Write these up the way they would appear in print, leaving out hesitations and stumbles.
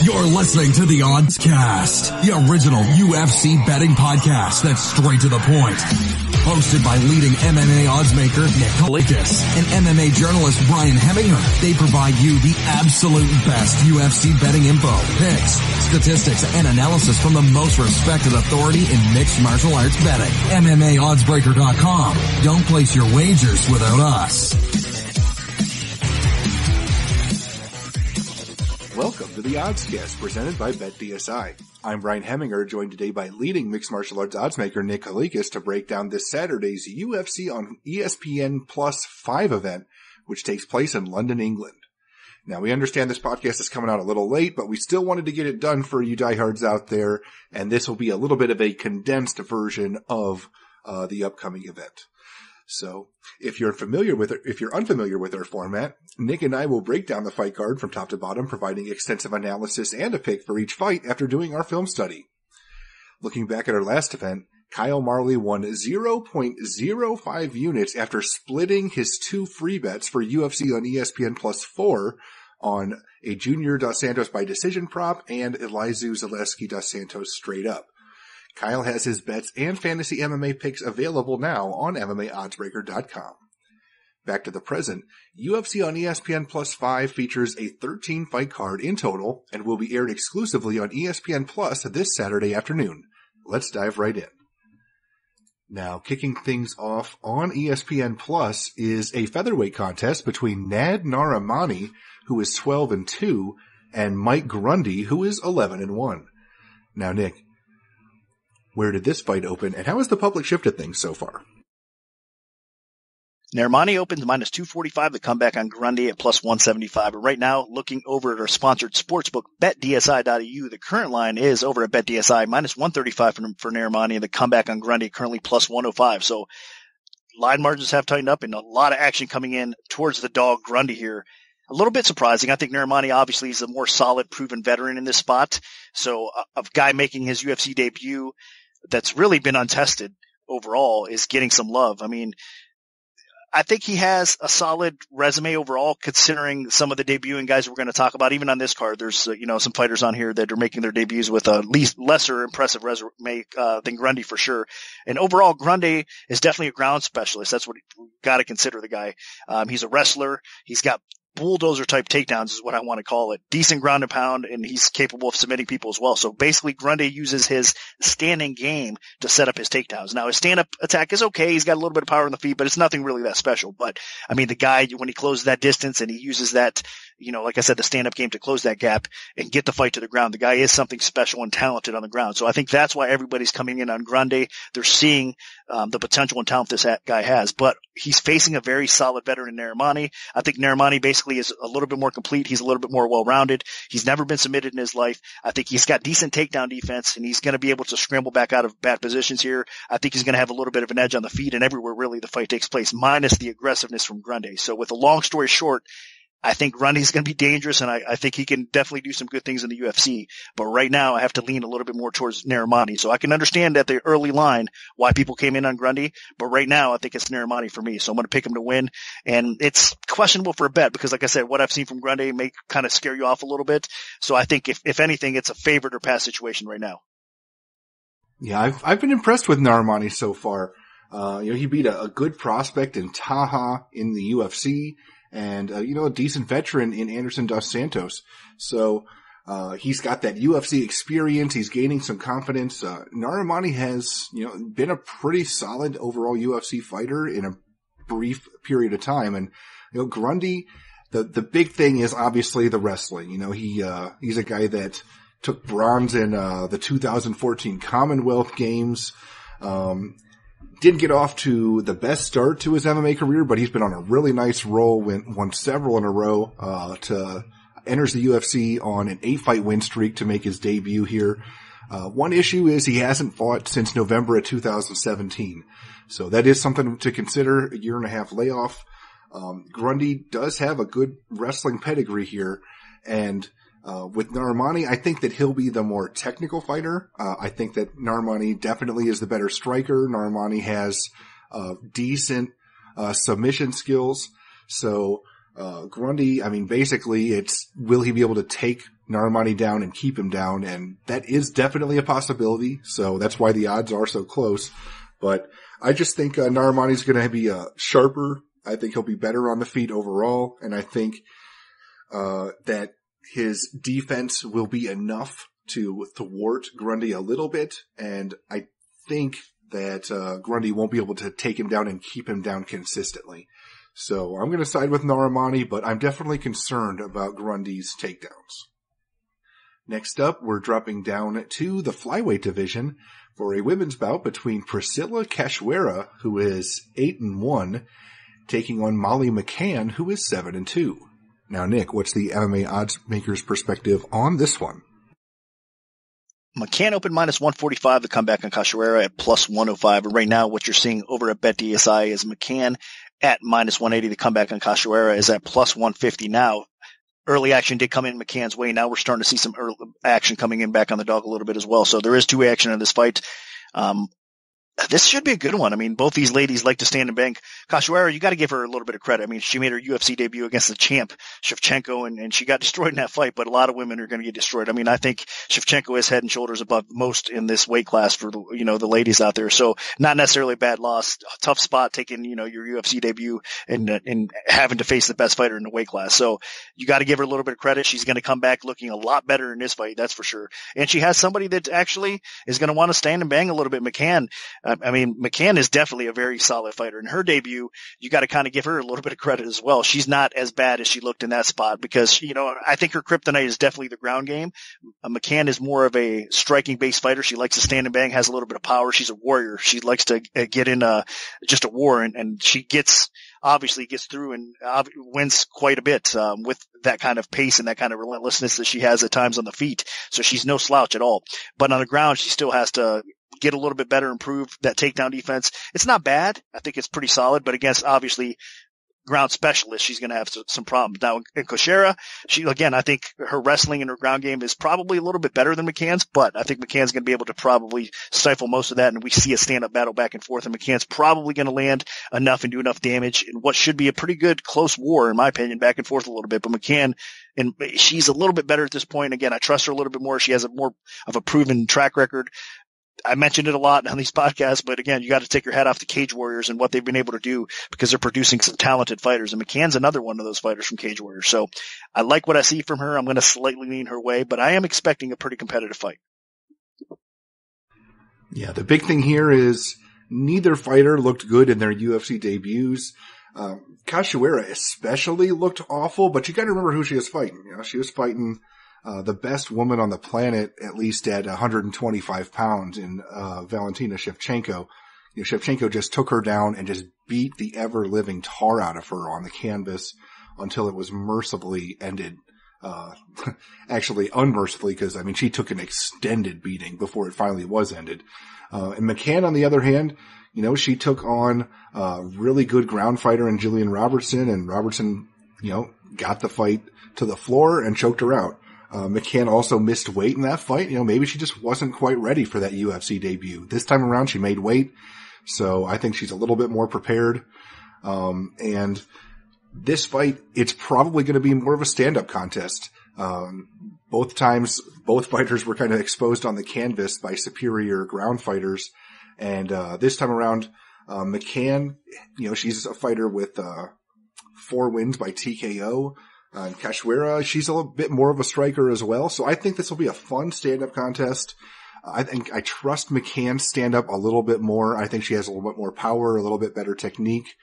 You're listening to the Oddscast, the original UFC betting podcast that's straight to the point. Hosted by leading MMA oddsmaker Nick Kalikas and MMA journalist Brian Hemminger. They provide you the absolute best UFC betting info, picks, statistics, and analysis from the most respected authority in mixed martial arts betting. MMAOddsBreaker.com. Don't place your wagers without us. Welcome to the Oddscast, presented by BetDSI. I'm Brian Hemminger, joined today by leading mixed martial arts oddsmaker Nick Kalikas to break down this Saturday's UFC on ESPN Plus 5 event, which takes place in London, England. Now, we understand this podcast is coming out a little late, but we still wanted to get it done for you diehards out there, and this will be a little bit of a condensed version of the upcoming event. So, if you're unfamiliar with our format, Nick and I will break down the fight card from top to bottom, providing extensive analysis and a pick for each fight after doing our film study. Looking back at our last event, Kyle Marley won 0.05 units after splitting his two free bets for UFC on ESPN Plus 4 on a Junior Dos Santos by decision prop and Elizeu Zaleski Dos Santos straight up. Kyle has his bets and fantasy MMA picks available now on MMAOddsBreaker.com. Back to the present, UFC on ESPN Plus 5 features a 13-fight card in total and will be aired exclusively on ESPN Plus this Saturday afternoon. Let's dive right in. Now, kicking things off on ESPN Plus is a featherweight contest between Nad Narimani, who is 12-2, and Mike Grundy, who is 11-1. Now, Nick, where did this fight open, and how has the public shifted things so far? Narimani opens minus 245, the comeback on Grundy at plus 175. But right now, looking over at our sponsored sportsbook, BetDSI.eu, the current line is over at BetDSI, minus 135 for Narimani, and the comeback on Grundy currently plus 105. So line margins have tightened up, and a lot of action coming in towards the dog Grundy here. A little bit surprising. I think Narimani obviously is a more solid, proven veteran in this spot. So a guy making his UFC debut that's really been untested overall is getting some love. I mean, I think he has a solid resume overall, considering some of the debuting guys we're going to talk about. Even on this card, there's some fighters on here that are making their debuts with a lesser impressive resume than Grundy for sure. And overall, Grundy is definitely a ground specialist. That's what you got to consider the guy. He's a wrestler. He's got bulldozer type takedowns is what I want to call it. Decent ground and pound, and he's capable of submitting people as well. So basically Grundy uses his standing game to set up his takedowns. Now his stand-up attack is okay. He's got a little bit of power on the feet, but it's nothing really that special. But I mean, the guy, when he closes that distance and he uses that, like I said, the stand-up game to close that gap and get the fight to the ground, the guy is something special and talented on the ground. So I think that's why everybody's coming in on Grundy. They're seeing the potential and talent this guy has, but he's facing a very solid veteran in Narimani. I think Narimani basically is a little bit more complete. He's a little bit more well-rounded. He's never been submitted in his life. I think he's got decent takedown defense, and he's going to be able to scramble back out of bad positions here. I think he's going to have a little bit of an edge on the feet and everywhere really the fight takes place, minus the aggressiveness from Grundy. So with a long story short, I think Grundy's going to be dangerous, and I think he can definitely do some good things in the UFC. But right now, I have to lean a little bit more towards Narimani. So I can understand at the early line why people came in on Grundy, but right now, I think it's Narimani for me. So I'm going to pick him to win. And it's questionable for a bet because, like I said, what I've seen from Grundy may kind of scare you off a little bit. So I think if anything, it's a favorite or pass situation right now. Yeah, I've been impressed with Narimani so far. He beat a good prospect in Taha in the UFC. And, a decent veteran in Anderson Dos Santos. So, he's got that UFC experience. He's gaining some confidence. Narimani has, been a pretty solid overall UFC fighter in a brief period of time. And, Grundy, the big thing is obviously the wrestling. He's a guy that took bronze in, the 2014 Commonwealth Games. Didn't get off to the best start to his MMA career, but he's been on a really nice roll, won several in a row, enters the UFC on an 8-fight win streak to make his debut here. One issue is he hasn't fought since November of 2017. So that is something to consider, a 1.5-year layoff. Grundy does have a good wrestling pedigree here, and with Narimani, I think that he'll be the more technical fighter. I think that Narimani definitely is the better striker. Narimani has decent submission skills. So Grundy, I mean, basically it's, will he be able to take Narimani down and keep him down? And that is definitely a possibility. So that's why the odds are so close. But I just think Narimani's going to be sharper. I think he'll be better on the feet overall. And I think that his defense will be enough to thwart Grundy a little bit. And I think that Grundy won't be able to take him down and keep him down consistently. So I'm going to side with Narimani, but I'm definitely concerned about Grundy's takedowns. Next up, we're dropping down to the flyweight division for a women's bout between Priscilla Cachoeira, who is 8-1, taking on Molly McCann, who is 7-2. Now, Nick, what's the MMA odds maker's perspective on this one? McCann opened minus 145 to come back on Cachoeira at plus 105. And right now, what you're seeing over at BetDSI is McCann at minus 180. The comeback on Cachoeira is at plus 150 now. Early action did come in McCann's way. Now we're starting to see some early action coming in back on the dog a little bit as well. So there is two-way action in this fight. This should be a good one. I mean, both these ladies like to stand and bang. Cachoeira, you got to give her a little bit of credit. I mean, she made her UFC debut against the champ, Shevchenko, and she got destroyed in that fight, but a lot of women are going to get destroyed. I mean, I think Shevchenko is head and shoulders above most in this weight class for the, the ladies out there. So not necessarily a bad loss. A tough spot taking, your UFC debut and having to face the best fighter in the weight class. So you got to give her a little bit of credit. She's going to come back looking a lot better in this fight. That's for sure. And she has somebody that actually is going to want to stand and bang a little bit. McCann. I mean, McCann is definitely a very solid fighter. In her debut, you got to kind of give her a little bit of credit as well. She's not as bad as she looked in that spot because, I think her kryptonite is definitely the ground game. McCann is more of a striking-based fighter. She likes to stand and bang, has a little bit of power. She's a warrior. She likes to get in just a war, and she obviously gets through and wins quite a bit with that kind of pace and that kind of relentlessness that she has at times on the feet. So she's no slouch at all. But on the ground, she still has to get a little bit better, improve that takedown defense. It's not bad. I think it's pretty solid, but against obviously ground specialist, she's going to have some problems. Now in Cachoeira, I think her wrestling and her ground game is probably a little bit better than McCann's, but I think McCann's going to be able to probably stifle most of that, and we see a stand-up battle back and forth, and McCann's probably going to land enough and do enough damage in what should be a pretty good close war, in my opinion, back and forth a little bit. But McCann, and she's a little bit better at this point. Again, I trust her a little bit more. She has a more of a proven track record. I mentioned it a lot on these podcasts, but again, you got to take your hat off to Cage Warriors and what they've been able to do because they're producing some talented fighters. And McCann's another one of those fighters from Cage Warriors. So I like what I see from her. I'm going to slightly lean her way, but I am expecting a pretty competitive fight. Yeah, the big thing here is neither fighter looked good in their UFC debuts. Cachoeira especially looked awful, but you got to remember who she was fighting. She was fighting the best woman on the planet, at least at 125 pounds in Valentina Shevchenko. Shevchenko just took her down and just beat the ever-living tar out of her on the canvas until it was mercifully ended. Actually, unmercifully, because, she took an extended beating before it finally was ended. And McCann, on the other hand, she took on a really good ground fighter in Jillian Robertson, and Robertson, got the fight to the floor and choked her out. McCann also missed weight in that fight. Maybe she just wasn't quite ready for that UFC debut. This time around, she made weight. So I think she's a little bit more prepared. And this fight, it's probably going to be more of a stand-up contest. Both times, both fighters were kind of exposed on the canvas by superior ground fighters. And, this time around, McCann, she's a fighter with, 4 wins by TKO. And Cachoeira, she's a little bit more of a striker as well. So I think this will be a fun stand-up contest. I trust McCann's stand-up a little bit more. I think she has a little bit more power, a little bit better technique.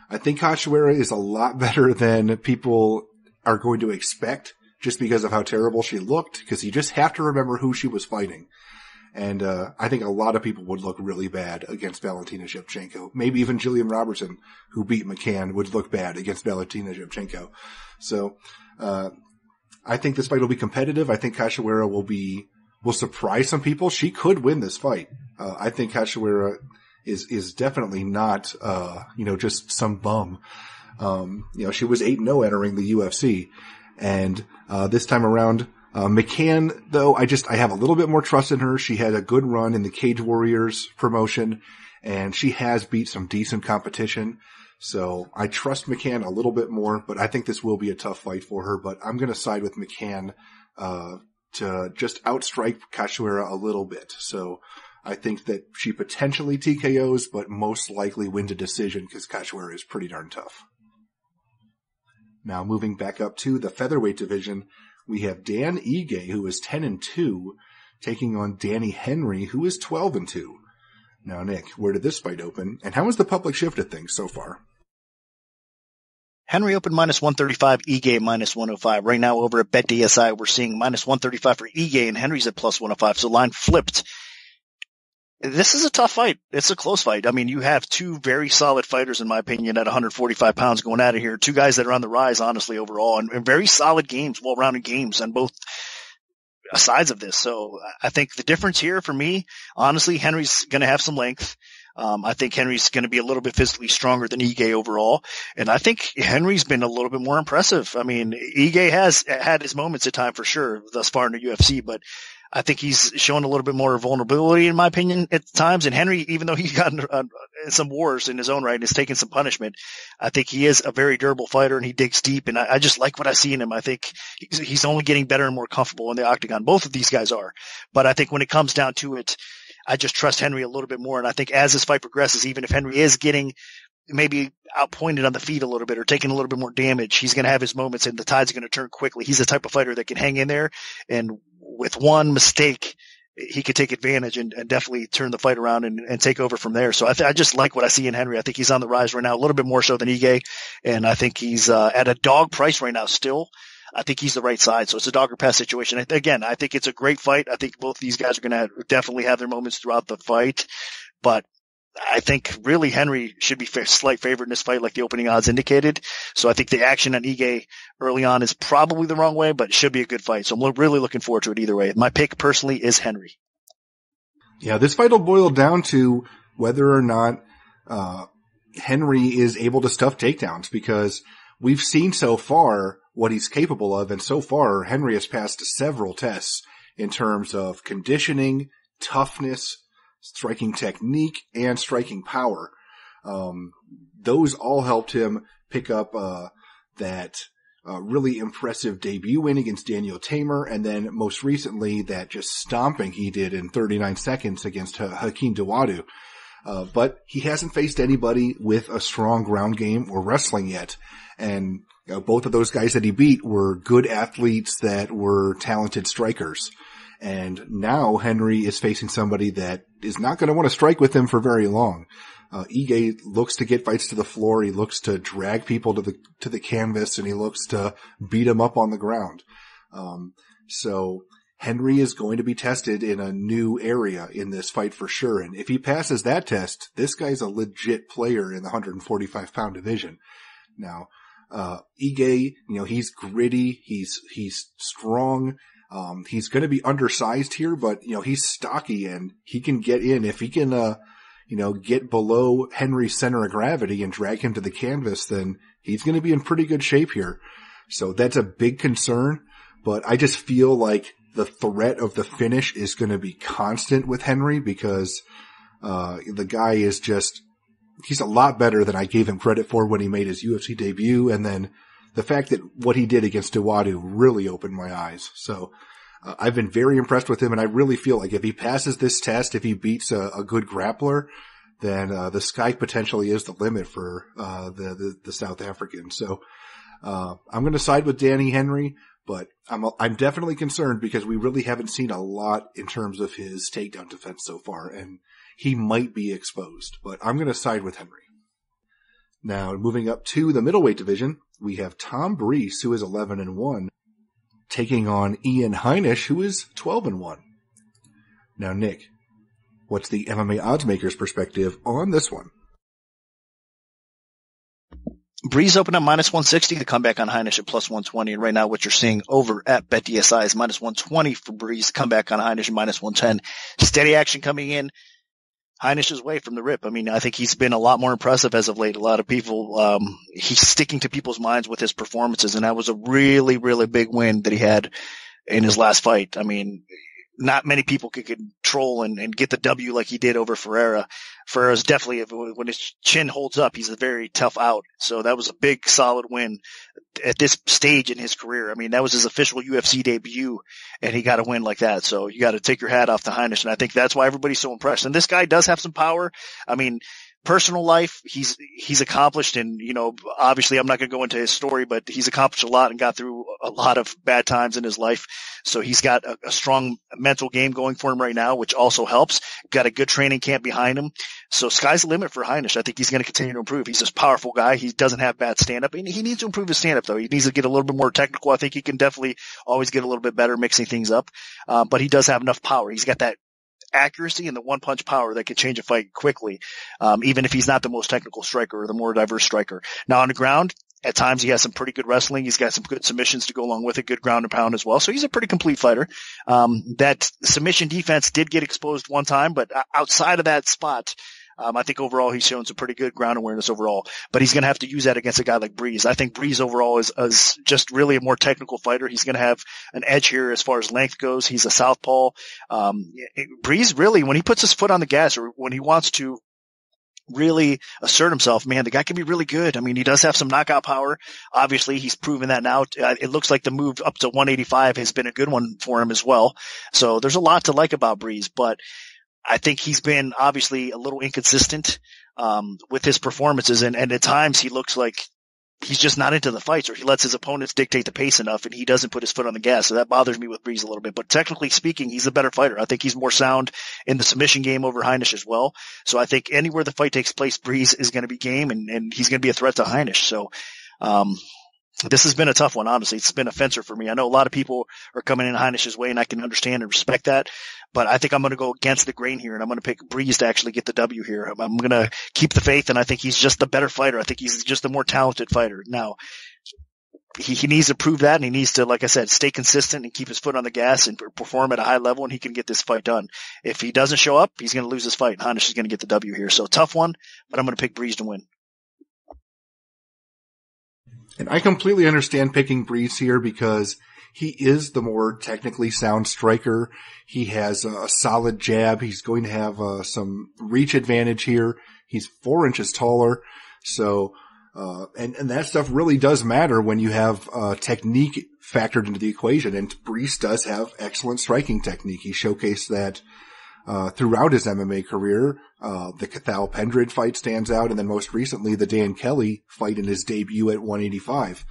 I think Cachoeira is a lot better than people are going to expect just because of how terrible she looked, because you just have to remember who she was fighting. And I think a lot of people would look really bad against Valentina Shevchenko. Maybe even Jillian Robertson, who beat McCann, would look bad against Valentina Shevchenko. So I think this fight will be competitive. I think Cachoeira will surprise some people. She could win this fight. I think Cachoeira is definitely not just some bum. She was 8-0 entering the UFC, and this time around. McCann, though, I have a little bit more trust in her. She had a good run in the Cage Warriors promotion, and she has beat some decent competition. So I trust McCann a little bit more, but I think this will be a tough fight for her. But I'm going to side with McCann to just outstrike Cachoeira a little bit. So I think that she potentially TKOs, but most likely wins a decision because Cachoeira is pretty darn tough. Now moving back up to the featherweight division, we have Dan Ige, who is 10-2, taking on Danny Henry, who is 12-2. Now, Nick, where did this fight open, and how has the public shifted things so far? Henry opened -135, Ige -105. Right now over at BetDSI, we're seeing -135 for Ige, and Henry's at +105, so line flipped. This is a tough fight. It's a close fight. I mean, you have two very solid fighters, in my opinion, at 145 pounds going out of here. Two guys that are on the rise, honestly, overall, and very solid games, well-rounded games on both sides of this. So I think the difference here for me, honestly, Henry's going to have some length. I think Henry's going to be a little bit physically stronger than Ige overall. And I think Henry's been a little bit more impressive. I mean, Ige has had his moments at time for sure thus far in the UFC, but I think he's shown a little bit more vulnerability, in my opinion, at times. And Henry, even though he's gotten some wars in his own right and has taken some punishment, I think he is a very durable fighter and he digs deep. And I just like what I see in him. I think he's only getting better and more comfortable in the octagon. Both of these guys are. But I think when it comes down to it, I just trust Henry a little bit more. And I think as this fight progresses, even if Henry is getting maybe outpointed on the feet a little bit or taking a little bit more damage, he's going to have his moments and the tide's going to turn quickly. He's the type of fighter that can hang in there, and with one mistake, he could take advantage and definitely turn the fight around and take over from there. So I just like what I see in Henry. I think he's on the rise right now, a little bit more so than Ige, and I think he's at a dog price right now still. I think he's the right side. So it's a dog or pass situation. Again, I think it's a great fight. I think both these guys are going to definitely have their moments throughout the fight, but I think really Henry should be slight favorite in this fight, like the opening odds indicated. So I think the action on Ige early on is probably the wrong way, but it should be a good fight. So I'm really looking forward to it either way. My pick personally is Henry. Yeah, this fight will boil down to whether or not Henry is able to stuff takedowns, because we've seen so far what he's capable of, and so far Henry has passed several tests in terms of conditioning, toughness, striking technique, and striking power. Those all helped him pick up that really impressive debut win against Daniel Tamer, and then most recently that just stomping he did in 39 seconds against Hakeem Dawodu. But he hasn't faced anybody with a strong ground game or wrestling yet. And both of those guys that he beat were good athletes that were talented strikers. And now Henry is facing somebody that is not going to want to strike with him for very long. Ige looks to get fights to the floor. He looks to drag people to the canvas, and he looks to beat them up on the ground. So Henry is going to be tested in a new area in this fight for sure. And if he passes that test, this guy's a legit player in the 145 pound division. Now, Ige, he's gritty. He's strong. He's going to be undersized here, but, he's stocky and he can get in. If he can, get below Henry's center of gravity and drag him to the canvas, then he's going to be in pretty good shape here. So that's a big concern, but I just feel like the threat of the finish is going to be constant with Henry, because, the guy is he's a lot better than I gave him credit for when he made his UFC debut. And then the fact that what he did against Dawodu really opened my eyes. So I've been very impressed with him, and I really feel like if he passes this test, if he beats a good grappler, then the sky potentially is the limit for the South African. So I'm going to side with Danny Henry, but I'm definitely concerned because we really haven't seen a lot in terms of his takedown defense so far, and he might be exposed. But I'm going to side with Henry. Now, moving up to the middleweight division, we have Tom Breese, who is 11-1, taking on Ian Heinisch, who is 12-1. Now, Nick, what's the MMA Oddsmaker's perspective on this one? Breeze opened up -160, the comeback on Heinisch at +120, and right now what you're seeing over at BetDSI is -120 for Breeze, comeback on Heinisch at -110. Steady action coming in Heinisch's way from the rip. I mean, I think he's been a lot more impressive as of late. A lot of people, he's sticking to people's minds with his performances, and that was a really, really big win that he had in his last fight. I mean, not many people could control and get the W like he did over Ferreira. Ferreira's definitely, when his chin holds up, he's a very tough out. So that was a big, solid win at this stage in his career. I mean, that was his official UFC debut, and he got a win like that. So you got to take your hat off to Heinisch, and I think that's why everybody's so impressed. And this guy does have some power. I mean, personal life, he's accomplished, and, you know, obviously I'm not going to go into his story, but he's accomplished a lot and got through a lot of bad times in his life. So he's got a strong mental game going for him right now, which also helps. Got a good training camp behind him. So sky's the limit for Heinisch. I think he's going to continue to improve. He's a powerful guy. He doesn't have bad stand-up, and he needs to improve his stand-up, though. He needs to get a little bit more technical. I think he can definitely always get a little bit better mixing things up. But he does have enough power. He's got that accuracy and the one punch power that can change a fight quickly, even if he's not the most technical striker or the more diverse striker. Now on the ground, at times he has some pretty good wrestling. He's got some good submissions to go along with it, good ground and pound as well. So he's a pretty complete fighter. That submission defense did get exposed one time, but outside of that spot, I think overall he's shown some pretty good ground awareness overall, but he's going to have to use that against a guy like Breeze. I think Breeze overall is just really a more technical fighter. He's going to have an edge here as far as length goes. He's a southpaw. Breeze really, when he puts his foot on the gas or when he wants to really assert himself, man, the guy can be really good. I mean, he does have some knockout power. Obviously, he's proven that now. It looks like the move up to 185 has been a good one for him as well. So there's a lot to like about Breeze, but I think he's been obviously a little inconsistent with his performances, and at times he looks like he's just not into the fights, or he lets his opponents dictate the pace enough, and he doesn't put his foot on the gas. So that bothers me with Breeze a little bit. But technically speaking, he's a better fighter. I think he's more sound in the submission game over Heinisch as well. So I think anywhere the fight takes place, Breeze is going to be game, and he's going to be a threat to Heinisch. So this has been a tough one, honestly. It's been a fencer for me. I know a lot of people are coming in Heinisch's way, and I can understand and respect that. But I think I'm going to go against the grain here, and I'm going to pick Breeze to actually get the W here. I'm going to keep the faith, and I think he's just the better fighter. I think he's just a more talented fighter. Now, he needs to prove that, and he needs to, like I said, stay consistent and keep his foot on the gas and perform at a high level, and he can get this fight done. If he doesn't show up, he's going to lose this fight, and Heinisch is going to get the W here. So tough one, but I'm going to pick Breeze to win. And I completely understand picking Breeze here because he is the more technically sound striker. He has a solid jab. He's going to have some reach advantage here. He's 4 inches taller. So, and that stuff really does matter when you have technique factored into the equation. And Breeze does have excellent striking technique. He showcased that throughout his MMA career. The Cathal Pendred fight stands out, and then most recently the Dan Kelly fight in his debut at 185.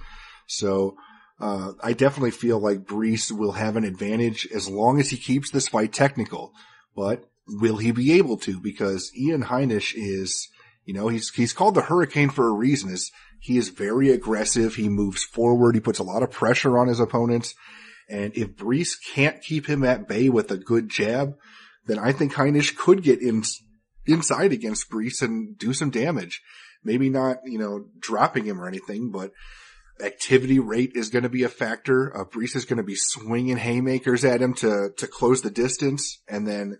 So I definitely feel like Breeze will have an advantage as long as he keeps this fight technical. But will he be able to? Because Ian Heinisch is, you know, he's called the Hurricane for a reason. He is very aggressive. He moves forward. He puts a lot of pressure on his opponents. And if Breeze can't keep him at bay with a good jab, then I think Heinisch could get inside against Breeze and do some damage. Maybe not, you know, dropping him or anything, but activity rate is going to be a factor. Breeze is going to be swinging haymakers at him to close the distance, and then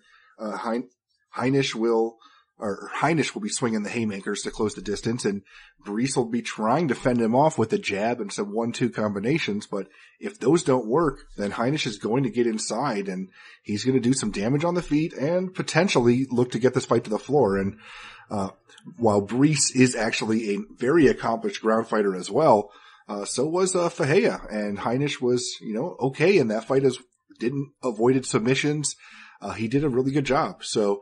Heinisch will be swinging the haymakers to close the distance, and Breeze will be trying to fend him off with a jab and some 1-2 combinations. But if those don't work, then Heinisch is going to get inside, and he's going to do some damage on the feet and potentially look to get this fight to the floor. And while Breeze is actually a very accomplished ground fighter as well, so was Fahea, and Heinisch was, you know, okay in that fight, didn't avoided submissions. He did a really good job. So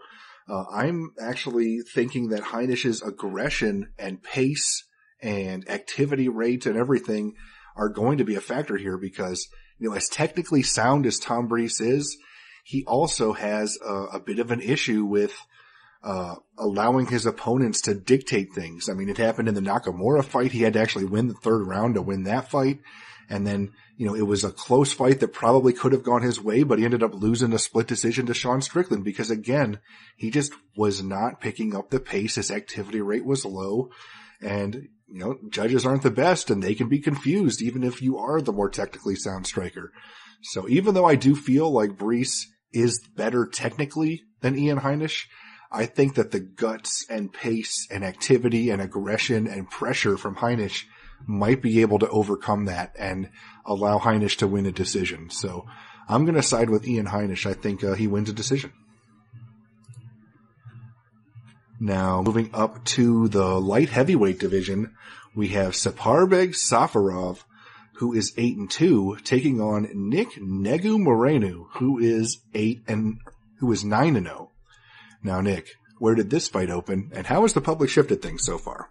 I'm actually thinking that Heinisch's aggression and pace and activity rate and everything are going to be a factor here because, you know, as technically sound as Tom Breeze is, he also has a bit of an issue with allowing his opponents to dictate things. I mean, it happened in the Nakamura fight. He had to actually win the 3rd round to win that fight. And then, you know, it was a close fight that probably could have gone his way, but he ended up losing a split decision to Sean Strickland because, again, he just was not picking up the pace. His activity rate was low. And, you know, judges aren't the best, and they can be confused even if you are the more technically sound striker. So even though I do feel like Breeze is better technically than Ian Heinisch, I think that the guts and pace and activity and aggression and pressure from Heinisch might be able to overcome that and allow Heinisch to win a decision. So I'm going to side with Ian Heinisch. I think he wins a decision. Now, moving up to the light heavyweight division, we have Saparbeg Safarov, who is 8-2, taking on Nick Negu Moreno, who is 9-0. Now, Nick, where did this fight open, and how has the public shifted things so far?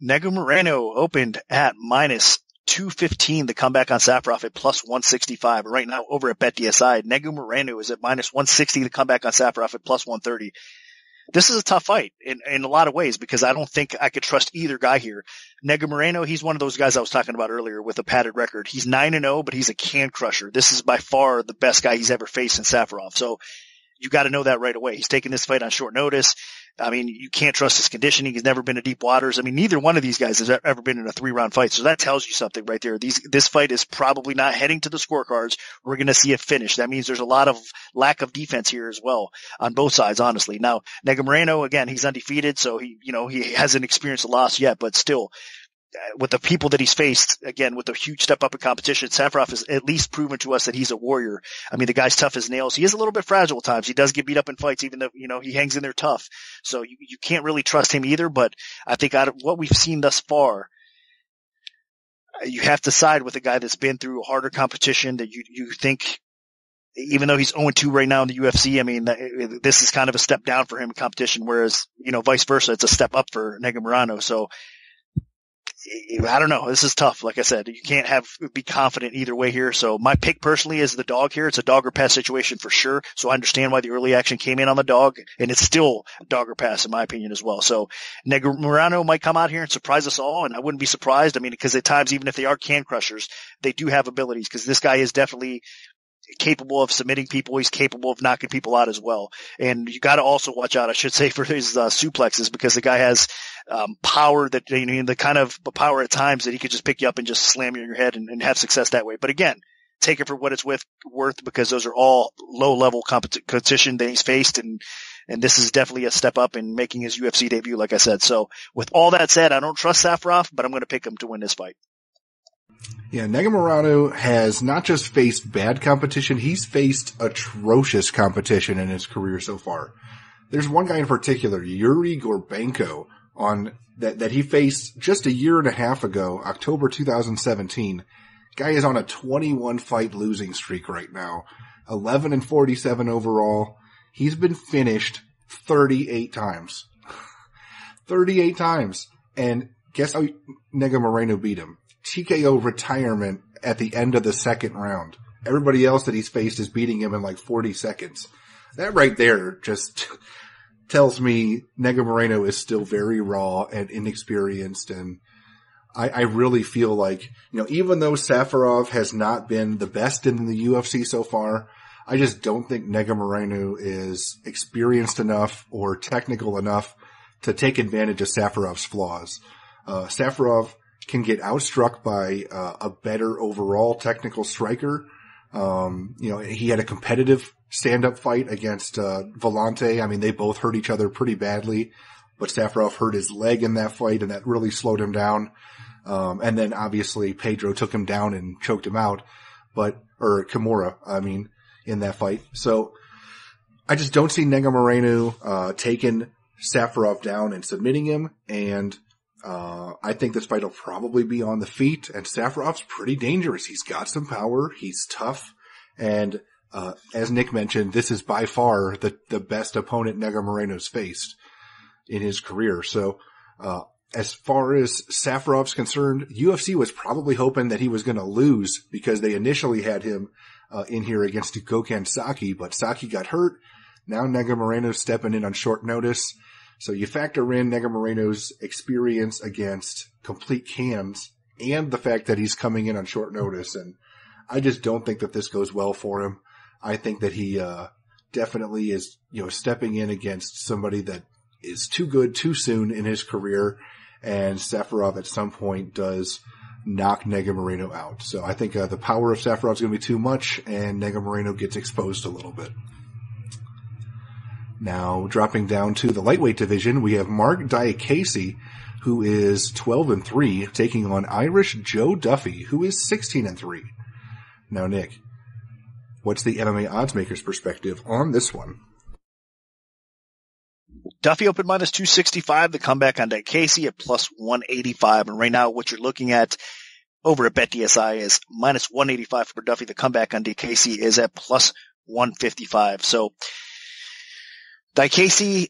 Negu Moreno opened at minus 215. The comeback on Safarov at plus 165. Right now, over at BetDSI, Negu Moreno is at minus 160. The comeback on Safarov at plus 130. This is a tough fight in a lot of ways because I don't think I could trust either guy here. Negu Moreno, he's one of those guys I was talking about earlier with a padded record. He's 9-0, but he's a can crusher. This is by far the best guy he's ever faced in Safarov. So you got to know that right away. He's taking this fight on short notice. I mean, you can't trust his conditioning. He's never been in deep waters. I mean, neither one of these guys has ever been in a 3-round fight. So that tells you something right there. This fight is probably not heading to the scorecards. We're going to see it finish. That means there's a lot of lack of defense here as well on both sides, honestly. Now, Negu Moreno, again, he's undefeated. So he hasn't experienced a loss yet, but still, with the people that he's faced, again, with a huge step up in competition, Safarov has at least proven to us that he's a warrior. I mean, the guy's tough as nails. He is a little bit fragile at times. He does get beat up in fights, even though, he hangs in there tough. So you can't really trust him either. But I think out of what we've seen thus far, you have to side with a guy that's been through harder competition that you think, even though he's 0-2 right now in the UFC, I mean, this is kind of a step down for him in competition, whereas, vice versa, it's a step up for Negu Moreno. So, I don't know. This is tough. Like I said, you can't be confident either way here. So my pick personally is the dog here. It's a dog or pass situation for sure. So I understand why the early action came in on the dog, and it's still a dog or pass in my opinion as well. So Negu Moreno might come out here and surprise us all, and I wouldn't be surprised. I mean, because at times, even if they are can crushers, they do have abilities because this guy is definitely capable of submitting people. He's capable of knocking people out as well. And you got to also watch out, I should say, for his suplexes because the guy has power that, the kind of power at times that he could just pick you up and just slam you in your head and have success that way. But again, take it for what it's worth because those are all low level competition that he's faced. And this is definitely a step up in making his UFC debut, like I said. So with all that said, I don't trust Safarov, but I'm going to pick him to win this fight. Yeah, Negu Moreno has not just faced bad competition, he's faced atrocious competition in his career so far. There's one guy in particular, Yuri Gorbenko, that he faced just a year and a half ago, October 2017. Guy is on a 21 fight losing streak right now, 11-47 overall. He's been finished 38 times. 38 times. And guess how Negu Moreno beat him? TKO retirement at the end of the second round. Everybody else that he's faced is beating him in like 40 seconds. That right there just tells me Negu Moreno is still very raw and inexperienced. And I really feel like, even though Safarov has not been the best in the UFC so far, I just don't think Negu Moreno is experienced enough or technical enough to take advantage of Safarov's flaws. Safarov can get outstruck by a better overall technical striker. He had a competitive stand-up fight against Volante. I mean, they both hurt each other pretty badly, but Safarov hurt his leg in that fight, and that really slowed him down. And then obviously Pedro took him down and choked him out, or Kimura, in that fight. So I just don't see Negu Moreno taking Safarov down and submitting him, and I think this fight will probably be on the feet, and Safarov's pretty dangerous. He's got some power. He's tough. And, as Nick mentioned, this is by far the best opponent Negu Moreno's faced in his career. So, as far as Safarov's concerned, UFC was probably hoping that he was going to lose because they initially had him, in here against Gokhan Saki, but Saki got hurt. Now Negu Moreno's stepping in on short notice. So you factor in Negu Moreno's experience against complete cans and the fact that he's coming in on short notice. And I just don't think that this goes well for him. I think that he definitely is, stepping in against somebody that is too good too soon in his career. And Safarov at some point does knock Negu Moreno out. So I think the power of Safarov is going to be too much and Negu Moreno gets exposed a little bit. Now, dropping down to the lightweight division, we have Mark Diakase, who is 12-3, taking on Irish Joe Duffy, who is 16-3. Now, Nick, what's the MMA oddsmaker's perspective on this one? Duffy opened minus 265. The comeback on Casey at plus 185. And right now, what you're looking at over at BetDSI is minus 185 for Duffy. The comeback on Casey is at plus 155. So, Casey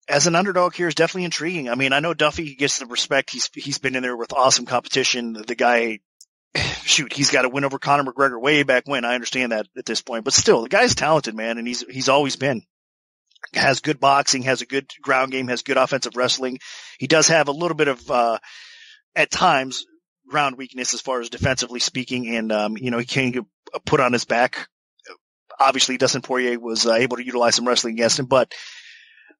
as an underdog here is definitely intriguing. I mean, I know Duffy gets the respect. He's been in there with awesome competition. The guy, he's got a win over Conor McGregor way back when. I understand that at this point, but still, the guy's talented, man, and he's always been. Has good boxing, has a good ground game, has good offensive wrestling. He does have a little bit of, at times, ground weakness as far as defensively speaking, and he can't get put on his back. Obviously, Dustin Poirier was able to utilize some wrestling against him, but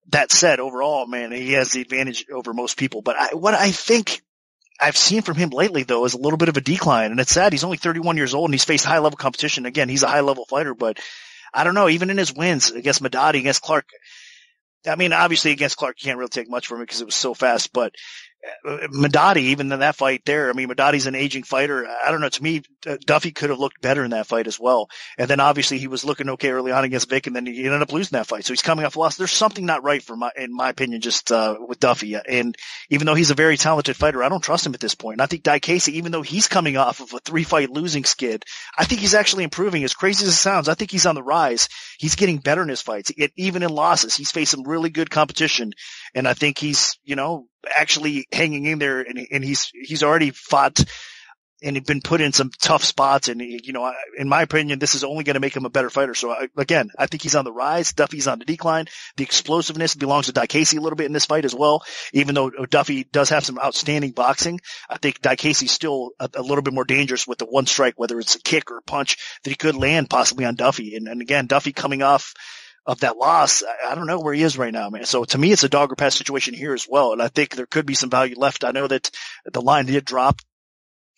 that said, overall, man, he has the advantage over most people. But what I think I've seen from him lately, though, is a little bit of a decline, and it's sad. He's only 31 years old, and he's faced high-level competition. Again, he's a high-level fighter, but I don't know, even in his wins against Madadi, against Clark, I mean, obviously against Clark, you can't really take much from it because it was so fast, but Madadi, even in that fight there, I mean, Madadi's an aging fighter. I don't know, to me, Duffy could have looked better in that fight as well. And then obviously he was looking okay early on against Vic, and then he ended up losing that fight. So he's coming off a loss. There's something not right in my opinion, just with Duffy. And even though he's a very talented fighter, I don't trust him at this point. And I think Casey, even though he's coming off of a 3-fight losing skid, I think he's actually improving. As crazy as it sounds, I think he's on the rise. He's getting better in his fights. Even in losses, he's faced some really good competition. And I think he's, actually hanging in there, and he's already fought and been put in some tough spots. And, in my opinion, this is only going to make him a better fighter. So I think he's on the rise. Duffy's on the decline. The explosiveness belongs to Casey a little bit in this fight as well. Even though Duffy does have some outstanding boxing, I think Casey's still a little bit more dangerous with the one strike, whether it's a kick or a punch that he could land possibly on Duffy. And again, Duffy coming off of that loss, I don't know where he is right now, man. So to me, it's a dog or pass situation here as well. And I think there could be some value left. I know that the line did drop,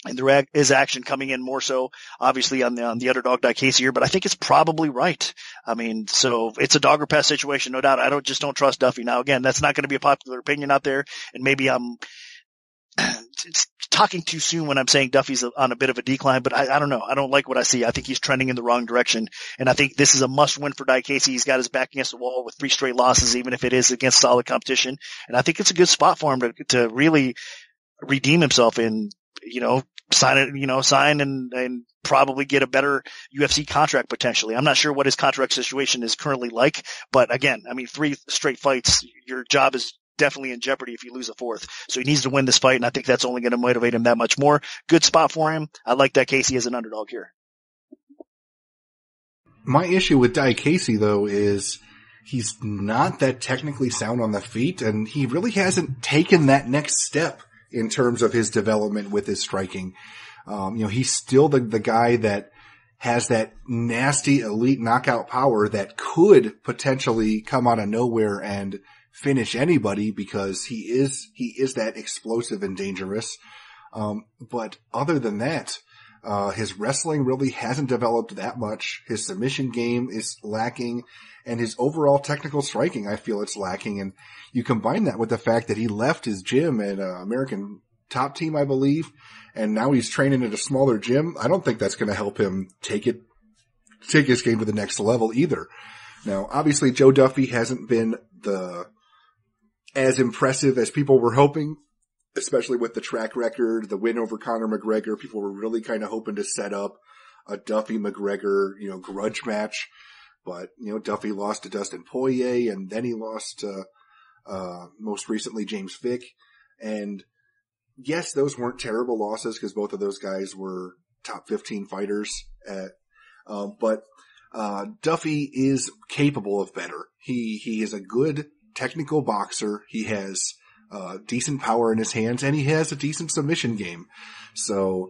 and there is action coming in more so, obviously, on the underdog Casey here, but I think it's probably right. I mean, so it's a dog or pass situation, no doubt. I don't trust Duffy. Now, again, that's not going to be a popular opinion out there, and maybe I'm it's talking too soon when I'm saying Duffy's on a bit of a decline, but I don't know. I don't like what I see. I think he's trending in the wrong direction, and I think this is a must-win for Casey. He's got his back against the wall with 3 straight losses, even if it is against solid competition, and I think it's a good spot for him to really redeem himself and, sign and probably get a better UFC contract potentially. I'm not sure what his contract situation is currently like, but again, I mean, 3 straight fights, your job is definitely in jeopardy if you lose a 4th. So he needs to win this fight, and I think that's only going to motivate him that much more. Good spot for him. I like Casey as an underdog here. My issue with Casey, though, is he's not that technically sound on the feet, and he really hasn't taken that next step in terms of his development with his striking. He's still the guy that has that nasty elite knockout power that could potentially come out of nowhere and finish anybody because he is that explosive and dangerous. But other than that, his wrestling really hasn't developed that much. His submission game is lacking, and his overall technical striking, I feel it's lacking. And you combine that with the fact that he left his gym at American Top Team, I believe, and now he's training at a smaller gym. I don't think that's going to help him take his game to the next level either. Now, obviously, Joe Duffy hasn't been as impressive as people were hoping, especially with the track record, the win over Conor McGregor. People were really kind of hoping to set up a Duffy-McGregor, grudge match. But, Duffy lost to Dustin Poirier, and then he lost to, most recently, James Vick. And yes, those weren't terrible losses because both of those guys were top 15 fighters. But Duffy is capable of better. He is a good technical boxer. He has decent power in his hands, and he has a decent submission game. So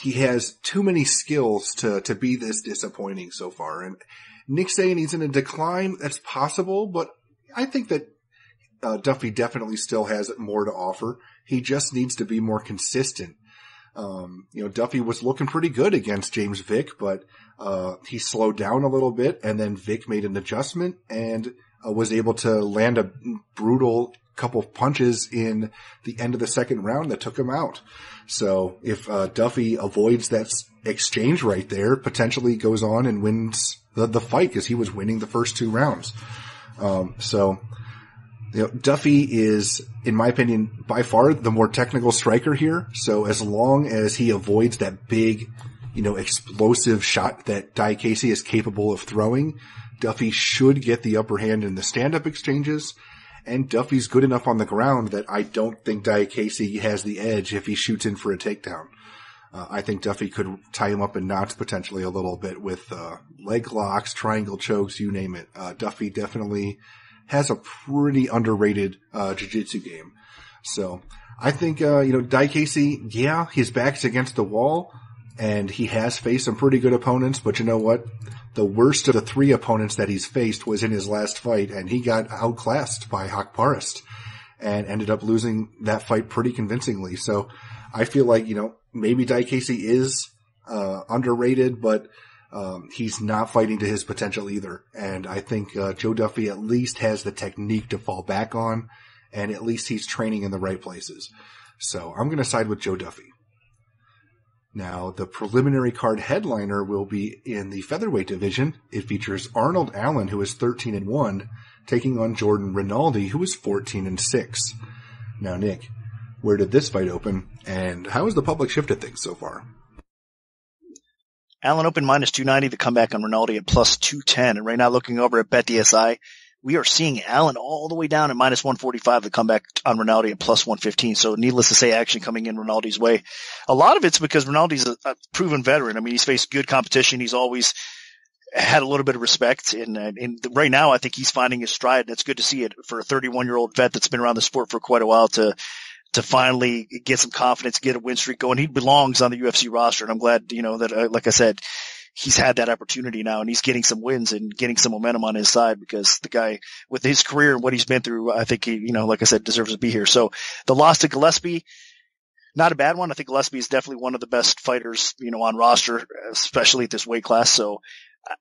he has too many skills to be this disappointing so far. And Nick saying he's in a decline, that's possible, but I think that Duffy definitely still has more to offer. He just needs to be more consistent. Duffy was looking pretty good against James Vick, but he slowed down a little bit, and then Vick made an adjustment, and was able to land a brutal couple of punches in the end of the second round that took him out. So if Duffy avoids that exchange right there, potentially goes on and wins the fight because he was winning the first 2 rounds. Duffy is, in my opinion, by far the more technical striker here. So as long as he avoids that big, explosive shot that Diakese is capable of throwing, Duffy should get the upper hand in the stand-up exchanges. And Duffy's good enough on the ground that I don't think Diakese has the edge if he shoots in for a takedown. I think Duffy could tie him up in knots potentially a little bit with leg locks, triangle chokes, you name it. Duffy definitely has a pretty underrated jiu-jitsu game. So I think, Diakese, his back's against the wall, and he has faced some pretty good opponents, but you know what? The worst of the 3 opponents that he's faced was in his last fight, and he got outclassed by Haqparist and ended up losing that fight pretty convincingly. So I feel like, maybe Diakese is underrated, but he's not fighting to his potential either. And I think Joe Duffy at least has the technique to fall back on, and at least he's training in the right places. So I'm going to side with Joe Duffy. Now, the preliminary card headliner will be in the featherweight division. It features Arnold Allen, who is 13-1, taking on Jordan Rinaldi, who is 14-6. Now, Nick, where did this fight open, and how has the public shifted things so far? Allen opened -290, the comeback on Rinaldi at +210. And right now, looking over at BetDSI, we are seeing Allen all the way down at -145, the comeback on Rinaldi at +115. So needless to say, action coming in Rinaldi's way. A lot of it's because Rinaldi's a proven veteran. I mean, he's faced good competition. He's always had a little bit of respect. And right now, I think he's finding his stride. That's good to see it for a 31-year-old vet that's been around the sport for quite a while to finally get some confidence, get a win streak going. He belongs on the UFC roster. And I'm glad, that, like I said, he's had that opportunity now and he's getting some wins and getting some momentum on his side because the guy with his career and what he's been through, I think he, like I said, deserves to be here. So the loss to Gillespie, not a bad one. I think Gillespie is definitely one of the best fighters, on roster, especially at this weight class. So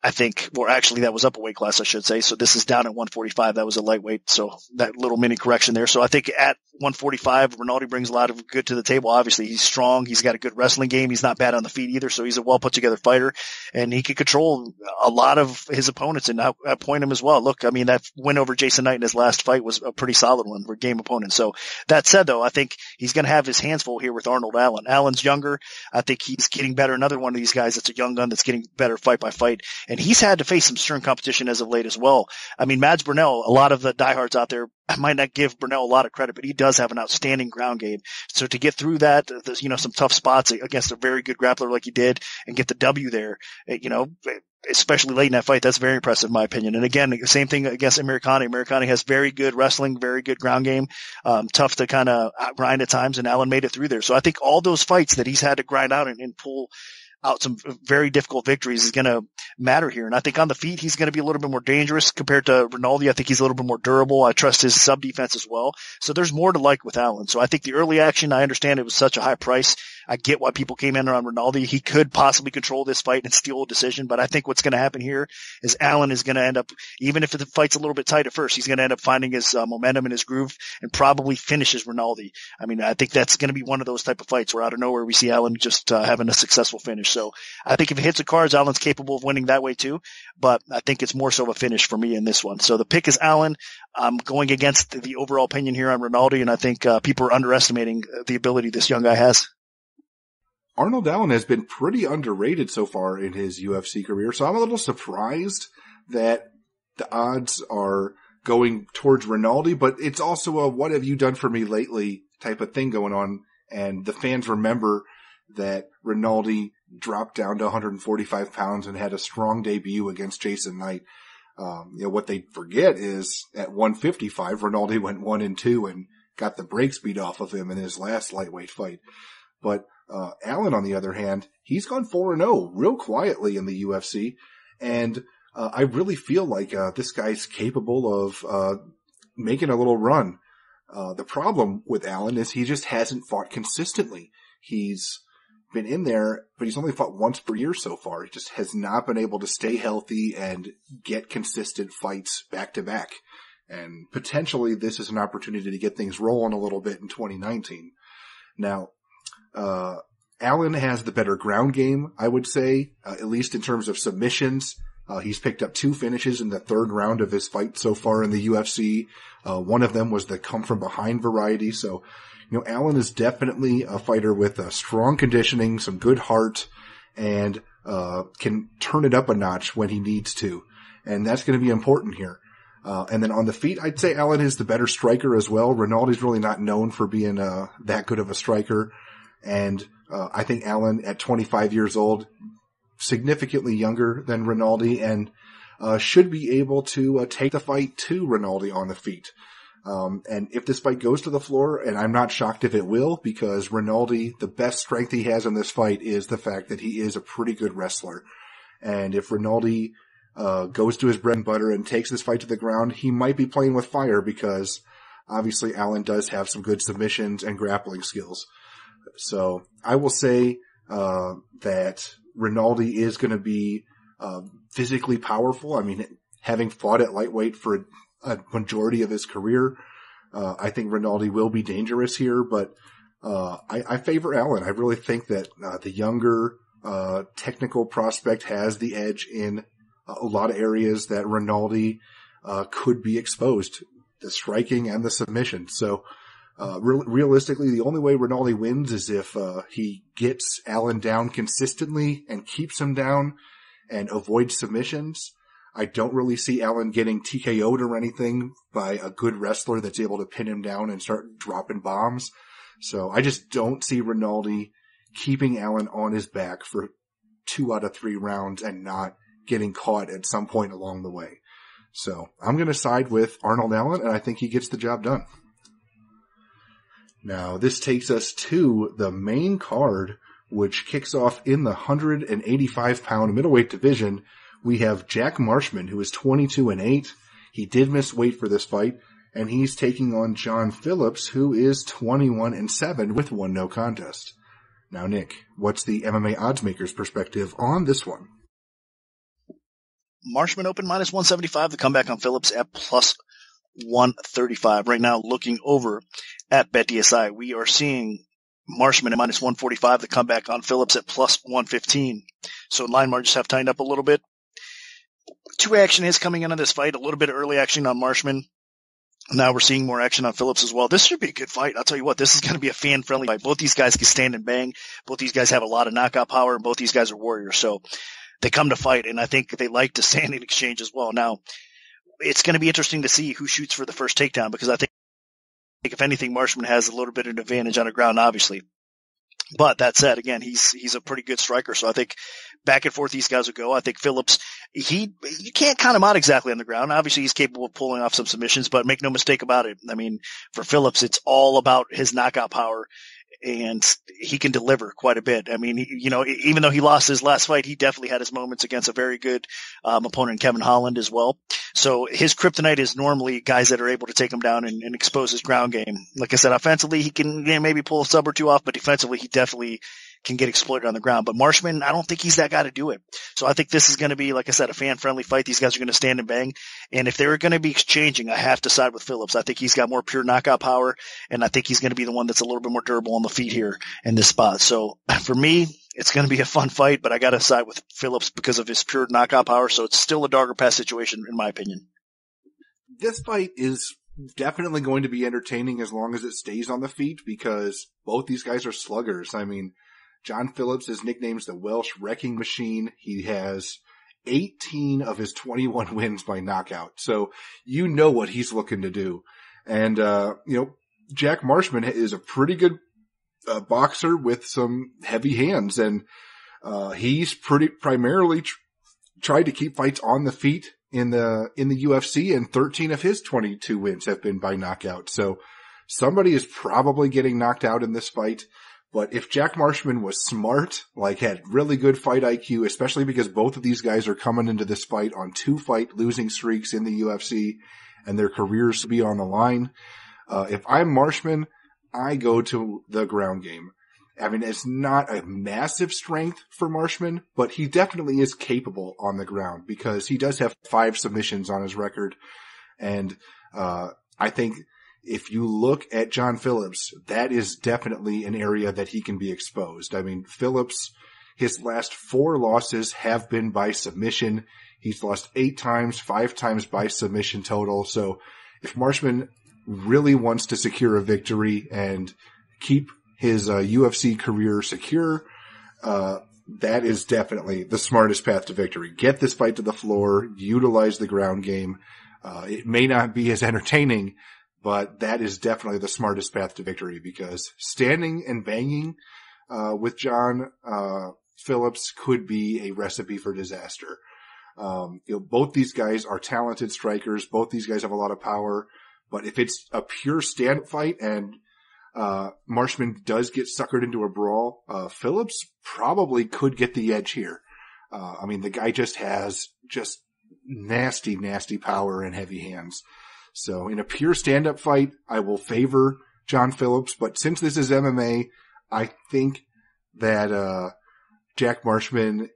I think, or actually that was up a weight class, I should say. So this is down at 145. That was a lightweight. So that little mini correction there. So I think at 145, Rinaldi brings a lot of good to the table. Obviously, he's strong. He's got a good wrestling game. He's not bad on the feet either. So he's a well put together fighter and he can control a lot of his opponents and outpoint him as well. Look, I mean, that win over Jason Knight in his last fight was a pretty solid one for game opponent. So that said, though, I think he's going to have his hands full here with Arnold Allen. Allen's younger. I think he's getting better. Another one of these guys that's a young gun that's getting better fight by fight. And he's had to face some stern competition as of late as well. I mean, Mads Burnell, a lot of the diehards out there might not give Burnell a lot of credit, but he does have an outstanding ground game. So to get through that, there's, some tough spots against a very good grappler like he did and get the W there, especially late in that fight, that's very impressive in my opinion. And again, same thing against Americani. Americani has very good wrestling, very good ground game, tough to kind of grind at times, and Allen made it through there. So I think all those fights that he's had to grind out and pull out some very difficult victories is going to matter here. And I think on the feet, he's going to be a little bit more dangerous compared to Rinaldi. I think he's a little bit more durable. I trust his sub defense as well. So there's more to like with Allen. So I think the early action, I understand it was such a high price. I get why people came in on Rinaldi. He could possibly control this fight and steal a decision, but I think what's going to happen here is Allen is going to end up, even if the fight's a little bit tight at first, he's going to end up finding his momentum and his groove and probably finishes Rinaldi. I mean, I think that's going to be one of those type of fights where out of nowhere we see Allen just having a successful finish. So I think if he hits the cards, Allen's capable of winning that way too, but I think it's more so of a finish for me in this one. So the pick is Allen. I'm going against the overall opinion here on Rinaldi, and I think people are underestimating the ability this young guy has. Arnold Allen has been pretty underrated so far in his UFC career, so I'm a little surprised that the odds are going towards Rinaldi, but it's also a what have you done for me lately type of thing going on, and the fans remember that Rinaldi dropped down to 145 pounds and had a strong debut against Jason Knight. What they forget is at 155, Rinaldi went 1-2 and got the brakes beat off of him in his last lightweight fight. But Allen, on the other hand, he's gone 4-0 real quietly in the UFC. And I really feel like this guy's capable of making a little run. The problem with Allen is he just hasn't fought consistently. He's been in there, but he's only fought once per year so far. He just has not been able to stay healthy and get consistent fights back to back. And potentially this is an opportunity to get things rolling a little bit in 2019. Now, Allen has the better ground game, I would say, at least in terms of submissions. He's picked up 2 finishes in the 3rd round of his fight so far in the UFC. One of them was the come from behind variety. So, Allen is definitely a fighter with strong conditioning, some good heart, and can turn it up a notch when he needs to. And that's going to be important here. And then on the feet, I'd say Allen is the better striker as well. Rinaldi's really not known for being that good of a striker. And I think Allen, at 25 years old, significantly younger than Rinaldi, and should be able to take the fight to Rinaldi on the feet. And if this fight goes to the floor, and I'm not shocked if it will, because Rinaldi, the best strength he has in this fight is the fact that he is a pretty good wrestler. And if Rinaldi goes to his bread and butter and takes this fight to the ground, he might be playing with fire, because obviously Allen does have some good submissions and grappling skills. So I will say that Rinaldi is going to be physically powerful. I mean, having fought at lightweight for a majority of his career, I think Rinaldi will be dangerous here, but I favor Allen. I really think that the younger technical prospect has the edge in a lot of areas that Rinaldi could be exposed, the striking and the submission. So realistically, the only way Rinaldi wins is if he gets Allen down consistently and keeps him down and avoids submissions. I don't really see Allen getting TKO'd or anything by a good wrestler that's able to pin him down and start dropping bombs. So I just don't see Rinaldi keeping Allen on his back for 2 out of 3 rounds and not getting caught at some point along the way. So I'm going to side with Arnold Allen, and I think he gets the job done. Now, this takes us to the main card, which kicks off in the 185-pound middleweight division. We have Jack Marshman, who is 22-8. He did miss weight for this fight, and he's taking on John Phillips, who is 21-7 with 1 no contest. Now, Nick, what's the MMA oddsmaker's perspective on this one? Marshman open minus 175. The comeback on Phillips at plus 135. Right now, looking over at BetDSI, we are seeing Marshman at minus 145. The comeback on Phillips at plus 115. So line margins have tightened up a little bit. 2 action is coming into this fight. A little bit of early action on Marshman. Now we're seeing more action on Phillips as well. This should be a good fight. I'll tell you what, this is going to be a fan-friendly fight. Both these guys can stand and bang. Both these guys have a lot of knockout power, and both these guys are warriors. So they come to fight, and I think they like to stand and exchange as well. Now, it's going to be interesting to see who shoots for the first takedown, because I think if anything, Marshman has a little bit of an advantage on the ground, obviously. But that said, again, he's a pretty good striker. So I think back and forth these guys will go. I think Phillips, you can't count him out exactly on the ground. Obviously, he's capable of pulling off some submissions, but make no mistake about it. I mean, for Phillips, it's all about his knockout power, and he can deliver quite a bit. I mean, even though he lost his last fight, he definitely had his moments against a very good opponent, Kevin Holland, as well. So his kryptonite is normally guys that are able to take him down and expose his ground game. Like I said, offensively, he can maybe pull a sub or 2 off, but defensively, he definitely can get exploited on the ground. But Marshman, I don't think he's that guy to do it. So I think this is going to be, like I said, a fan-friendly fight. These guys are going to stand and bang. And if they're going to be exchanging, I have to side with Phillips. I think he's got more pure knockout power, and I think he's going to be the one that's a little bit more durable on the feet here in this spot. So for me, it's going to be a fun fight, but I got to side with Phillips because of his pure knockout power. So it's still a dagger pass situation, in my opinion. This fight is definitely going to be entertaining as long as it stays on the feet, because both these guys are sluggers. I mean, John Phillips, his nickname's the Welsh Wrecking Machine. He has 18 of his 21 wins by knockout. So you know what he's looking to do. And, Jack Marshman is a pretty good boxer with some heavy hands. And he's primarily tried to keep fights on the feet in the UFC, and 13 of his 22 wins have been by knockout. So somebody is probably getting knocked out in this fight. But if Jack Marshman was smart, had really good fight IQ, especially because both of these guys are coming into this fight on 2-fight losing streaks in the UFC, and their careers to be on the line. If I'm Marshman, I go to the ground game. I mean, it's not a massive strength for Marshman, but he definitely is capable on the ground because he does have 5 submissions on his record. And I think if you look at John Phillips, that is definitely an area that he can be exposed. I mean, Phillips, his last 4 losses have been by submission. He's lost 8 times, 5 times by submission total. So if Marshman really wants to secure a victory and keep his UFC career secure, that is definitely the smartest path to victory. Get this fight to the floor, utilize the ground game. It may not be as entertaining, but that is definitely the smartest path to victory because standing and banging with John Phillips could be a recipe for disaster. Both these guys are talented strikers. Both these guys have a lot of power. But if it's a pure stand-up fight and Marshman does get suckered into a brawl, Phillips probably could get the edge here. I mean, the guy just has nasty, nasty power and heavy hands. So in a pure stand-up fight, I will favor John Phillips. But since this is MMA, I think that Jack Marshman,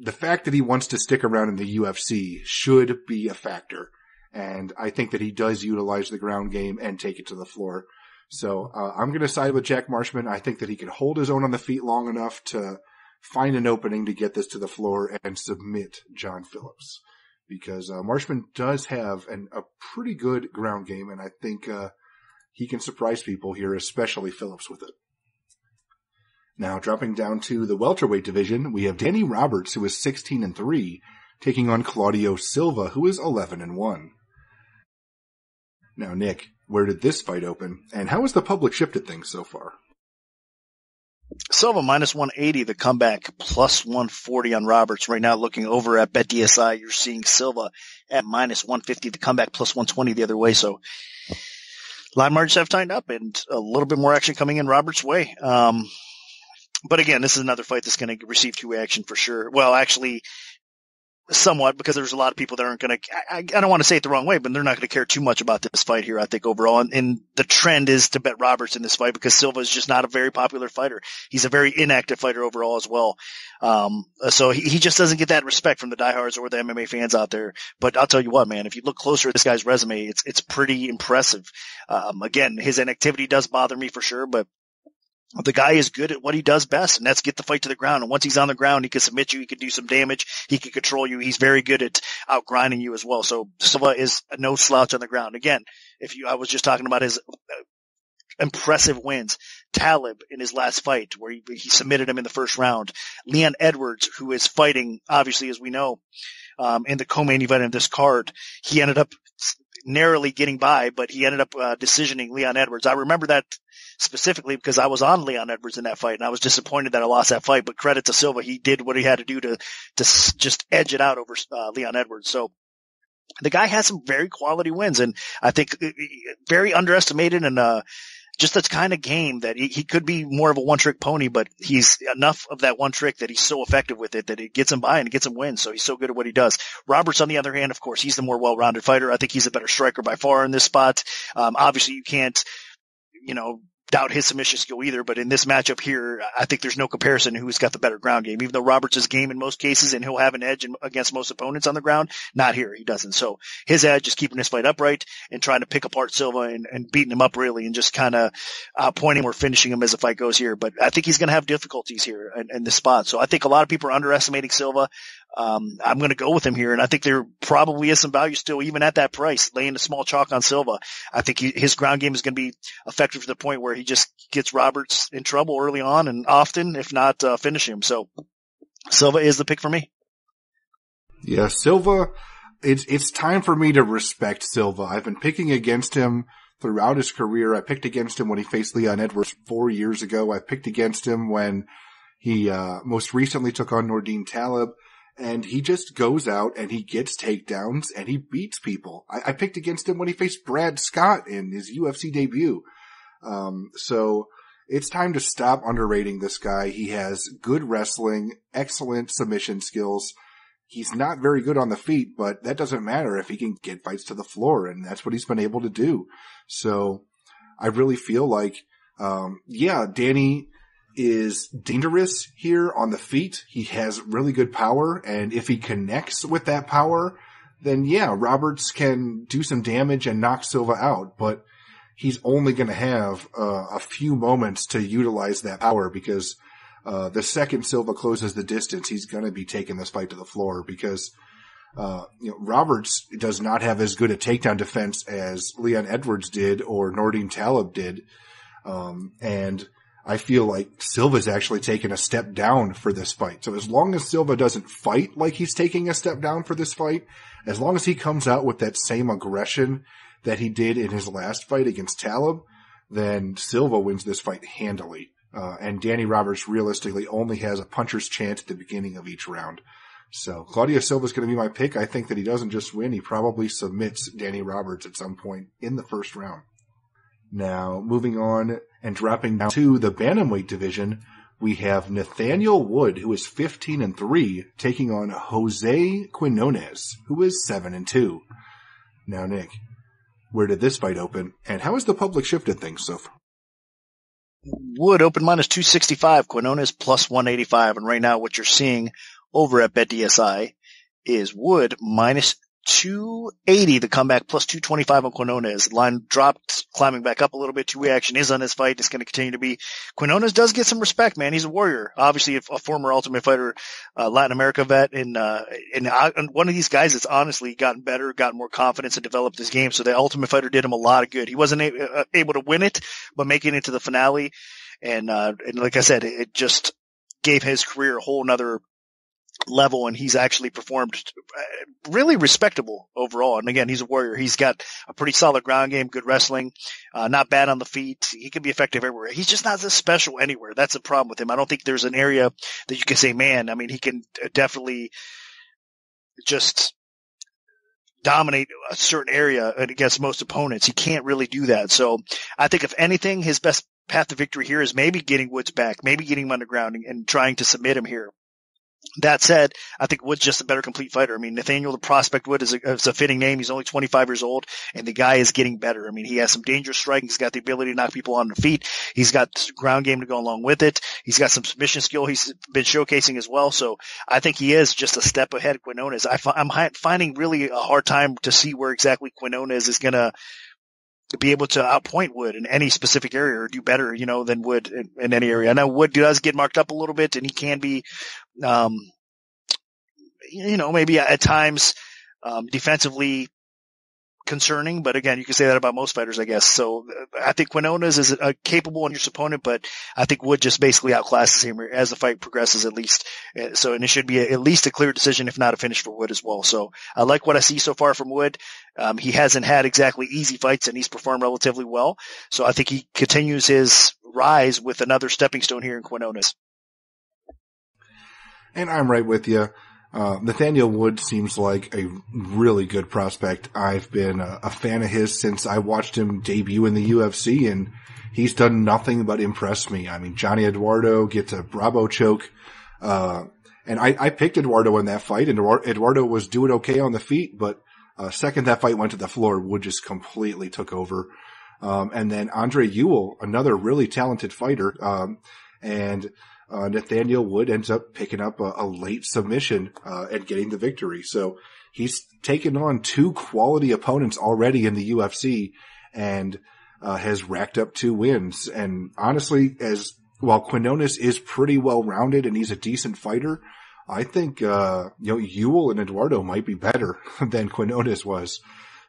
the fact that he wants to stick around in the UFC should be a factor. And I think that he does utilize the ground game and take it to the floor. So I'm going to side with Jack Marshman. I think that he can hold his own on the feet long enough to find an opening to get this to the floor and submit John Phillips. Because Marshman does have a pretty good ground game, and I think he can surprise people here, especially Phillips with it. Now, dropping down to the welterweight division, we have Denny Roberts, who is 16-3, taking on Claudio Silva, who is 11-1. Now, Nick, where did this fight open, and how has the public shifted things so far? Silva minus 180, the comeback plus 140 on Roberts. Right now, looking over at BetDSI, you're seeing Silva at minus 150, the comeback plus 120 the other way. So line margins have tightened up and a little bit more action coming in Roberts' way. But again, this is another fight that's going to receive 2 action for sure. Well, actually, somewhat, because there's a lot of people that aren't going to, I don't want to say it the wrong way, but they're not going to care too much about this fight here, I think, overall. And the trend is to bet Roberts in this fight because Silva is just not a very popular fighter. He's a very inactive fighter overall as well. So he just doesn't get that respect from the diehards or the MMA fans out there. But I'll tell you what, man, if you look closer at this guy's resume, it's pretty impressive. Again, his inactivity does bother me for sure, but the guy is good at what he does best, and that's get the fight to the ground. And once he's on the ground, he can submit you. He can do some damage. He can control you. He's very good at out-grinding you as well. So Silva is no slouch on the ground. Again, I was just talking about his impressive wins. Talib in his last fight where he submitted him in the first round. Leon Edwards, who is fighting, obviously, as we know, in the co-main event of this card, he ended up narrowly getting by, but he ended up decisioning Leon Edwards. I remember that specifically because I was on Leon Edwards in that fight, and I was disappointed that I lost that fight. But credit to Silva, he did what he had to do to just edge it out over Leon Edwards. So the guy has some very quality wins, and I think very underestimated, and just that kind of game that he could be more of a one-trick pony, but he's enough of that one trick that he's so effective with it that it gets him by and it gets him wins. So he's so good at what he does. Roberts, on the other hand, of course, he's the more well-rounded fighter. I think he's a better striker by far in this spot. Obviously, you can't, doubt his submission skill either, but in this matchup here, I think there's no comparison to who's got the better ground game. Even though Roberts' game in most cases, and he'll have an edge against most opponents on the ground, not here. He doesn't. So his edge is keeping his fight upright and trying to pick apart Silva and beating him up really and just kind of pointing or finishing him as the fight goes here. But I think he's going to have difficulties here in this spot. So I think a lot of people are underestimating Silva. I'm going to go with him here, and I think there probably is some value still, even at that price, laying a small chalk on Silva. I think his ground game is going to be effective to the point where he just gets Roberts in trouble early on and often, if not finish him. So Silva is the pick for me. Yeah, Silva, it's time for me to respect Silva. I've been picking against him throughout his career. I picked against him when he faced Leon Edwards 4 years ago. I picked against him when he most recently took on Nordine Talib. And he just goes out and he gets takedowns and he beats people. I picked against him when he faced Brad Scott in his UFC debut. So it's time to stop underrating this guy. He has good wrestling, excellent submission skills. He's not very good on the feet, but that doesn't matter if he can get fights to the floor, and that's what he's been able to do. So I really feel like Danny is dangerous here on the feet. He has really good power, and if he connects with that power, then Roberts can do some damage and knock Silva out, but he's only going to have a few moments to utilize that power because the second Silva closes the distance, he's going to be taking this fight to the floor because Roberts does not have as good a takedown defense as Leon Edwards did or Nordine Taleb did. And I feel like Silva's actually taken a step down for this fight. So as long as Silva doesn't fight like he's taking a step down for this fight, as long as he comes out with that same aggression that he did in his last fight against Taleb, then Silva wins this fight handily. And Danny Roberts realistically only has a puncher's chance at the beginning of each round. So Claudio Silva's going to be my pick. I think that he doesn't just win, he probably submits Danny Roberts at some point in the first round. Now, moving on and dropping down to the bantamweight division, we have Nathaniel Wood, who is 15-3, taking on Jose Quinones, who is 7-2. Now, Nick, where did this fight open, and how has the public shifted things so far? Wood open minus 265, Quinones plus 185, and right now what you're seeing over at BetDSI is Wood minus 280, the comeback, plus 225 on Quinones. Line dropped, climbing back up a little bit. Two-way action is on this fight. It's going to continue to be. Quinones does get some respect, man. He's a warrior. Obviously, a former Ultimate Fighter, Latin America vet, and one of these guys that's honestly gotten better, gotten more confidence, and developed his game. So the Ultimate Fighter did him a lot of good. He wasn't able to win it, but making it to the finale, and like I said, it just gave his career a whole nother level, and he's actually performed really respectable overall. And again, he's a warrior. He's got a pretty solid ground game, good wrestling, not bad on the feet. He can be effective everywhere. He's just not this special anywhere. That's the problem with him. I don't think there's an area that you can say, man, I mean, he can definitely just dominate a certain area against most opponents. He can't really do that. So I think if anything, his best path to victory here is maybe getting Woods back, maybe getting him underground and trying to submit him here. That said, I think Wood's just a better complete fighter. I mean, Nathaniel the Prospect Wood is a fitting name. He's only 25 years old, and the guy is getting better. I mean, he has some dangerous striking. He's got the ability to knock people on their feet. He's got ground game to go along with it. He's got some submission skill he's been showcasing as well. So I think he is just a step ahead of Quinones. I'm finding really a hard time to see where exactly Quinones is going to be able to outpoint Wood in any specific area or do better, than Wood in any area. I know Wood does get marked up a little bit, and he can be, maybe at times, defensively concerning, but again, you can say that about most fighters, I guess. So I think Quinones is a capable and dangerous opponent, but I think Wood just basically outclasses him as the fight progresses, at least. So, and it should be at least a clear decision, if not a finish for Wood as well. So I like what I see so far from Wood. He hasn't had exactly easy fights, and he's performed relatively well. So I think he continues his rise with another stepping stone here in Quinones. And I'm right with you. Nathaniel Wood seems like a really good prospect. I've been a fan of his since I watched him debut in the UFC, and he's done nothing but impress me. I mean, Johnny Eduardo gets a Bravo choke, and I picked Eduardo in that fight, and Eduardo was doing okay on the feet, but second that fight went to the floor, Wood just completely took over. And then Andre Ewell, another really talented fighter, and Nathaniel Wood ends up picking up a late submission and getting the victory. So he's taken on two quality opponents already in the UFC and has racked up 2 wins. And honestly, while Quinones is pretty well rounded and he's a decent fighter, I think Ewell and Eduardo might be better than Quinones was.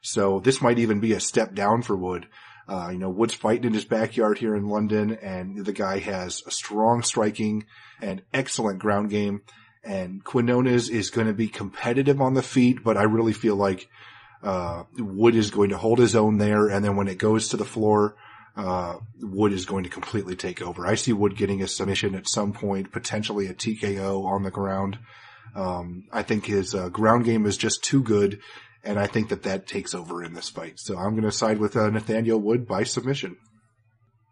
So this might even be a step down for Wood. Wood's fighting in his backyard here in London, and the guy has a strong striking and excellent ground game. And Quinones is going to be competitive on the feet, but I really feel like Wood is going to hold his own there. And then when it goes to the floor, Wood is going to completely take over. I see Wood getting a submission at some point, potentially a TKO on the ground. I think his ground game is just too good. And I think that takes over in this fight. So I'm going to side with Nathaniel Wood by submission.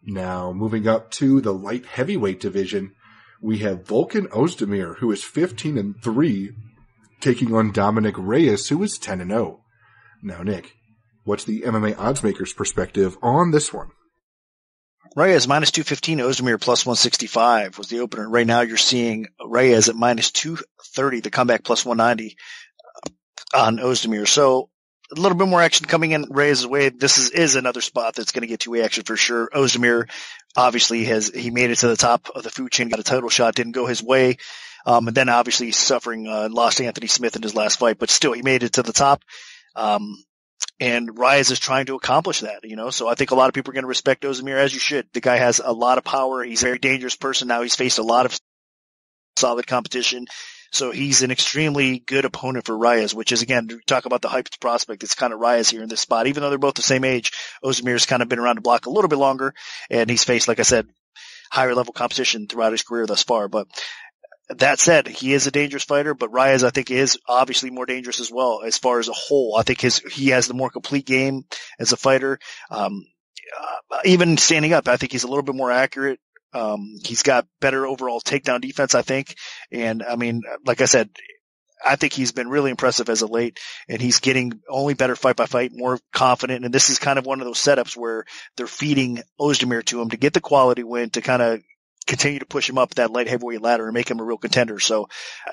Now, moving up to the light heavyweight division, we have Volkan Ozdemir, who is 15-3, taking on Dominic Reyes, who is 10-0. Now, Nick, what's the MMA oddsmaker's perspective on this one? Reyes minus 215, Ozdemir plus 165 was the opener. Right now you're seeing Reyes at minus 230, the comeback plus 190 on Ozdemir. So a little bit more action coming in Reyes' way. This is another spot that's going to get two-way action for sure. Ozdemir obviously he made it to the top of the food chain, got a title shot, didn't go his way. And then obviously suffering, lost to Anthony Smith in his last fight, but still he made it to the top. And Reyes is trying to accomplish that, so I think a lot of people are going to respect Ozdemir, as you should. The guy has a lot of power. He's a very dangerous person now. He's faced a lot of solid competition. So he's an extremely good opponent for Reyes, which is, again, to talk about the hyped prospect, it's kind of Reyes here in this spot. Even though they're both the same age, Ozdemir's kind of been around the block a little bit longer, and he's faced, like I said, higher level competition throughout his career thus far. But that said, he is a dangerous fighter, but Reyes, I think, is obviously more dangerous as well as far as a whole. I think he has the more complete game as a fighter. Even standing up, I think he's a little bit more accurate. He's got better overall takedown defense, I think. And I mean, like I said, I think he's been really impressive as of late, and he's getting only better fight by fight, more confident. And this is kind of one of those setups where they're feeding Ozdemir to him to get the quality win, to kind of continue to push him up that light heavyweight ladder and make him a real contender. So,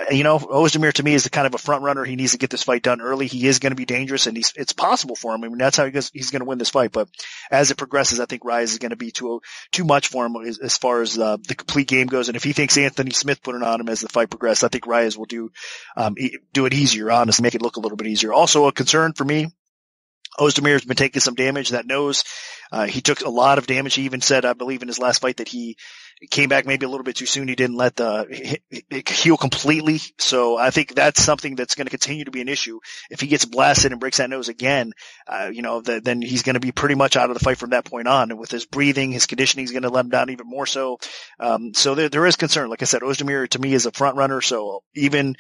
Ozdemir to me is the kind of a front runner. He needs to get this fight done early. He is going to be dangerous, and it's possible for him. I mean, that's how he's going to win this fight. But as it progresses, I think Reyes is going to be too much for him as far as the complete game goes. And if he thinks Anthony Smith put it on him as the fight progresses, I think Reyes will do it easier, honestly, make it look a little bit easier. Also a concern for me, Ozdemir has been taking some damage. That nose, he took a lot of damage. He even said, I believe in his last fight, that he came back maybe a little bit too soon. He didn't let it heal completely. So I think that's something that's going to continue to be an issue. If he gets blasted and breaks that nose again, then he's going to be pretty much out of the fight from that point on. And with his breathing, his conditioning is going to let him down even more so. So there is concern. Like I said, Ozdemir to me is a front runner. So even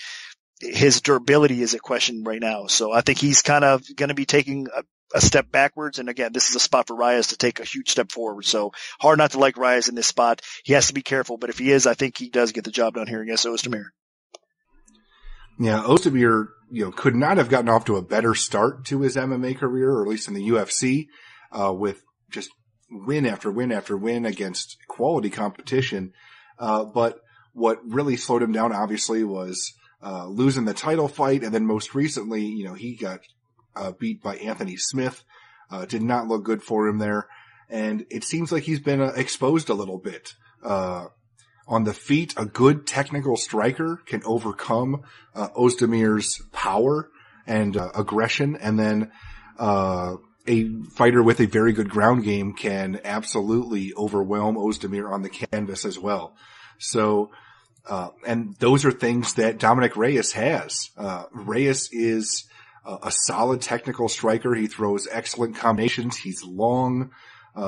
his durability is a question right now. So I think he's kind of going to be taking a step backwards. And again, this is a spot for Reyes to take a huge step forward. So hard not to like Reyes in this spot. He has to be careful, but if he is, I think he does get the job done here against Ozdemir. Yeah, Ozdemir, could not have gotten off to a better start to his MMA career, or at least in the UFC, with just win after win after win against quality competition. But what really slowed him down, obviously, was losing the title fight, and then most recently, he got beat by Anthony Smith. Did not look good for him there, and it seems like he's been exposed a little bit. On the feet, a good technical striker can overcome Ozdemir's power and aggression, and then a fighter with a very good ground game can absolutely overwhelm Ozdemir on the canvas as well. So, and those are things that Dominic Reyes has. Reyes is a solid technical striker. He throws excellent combinations. He's long.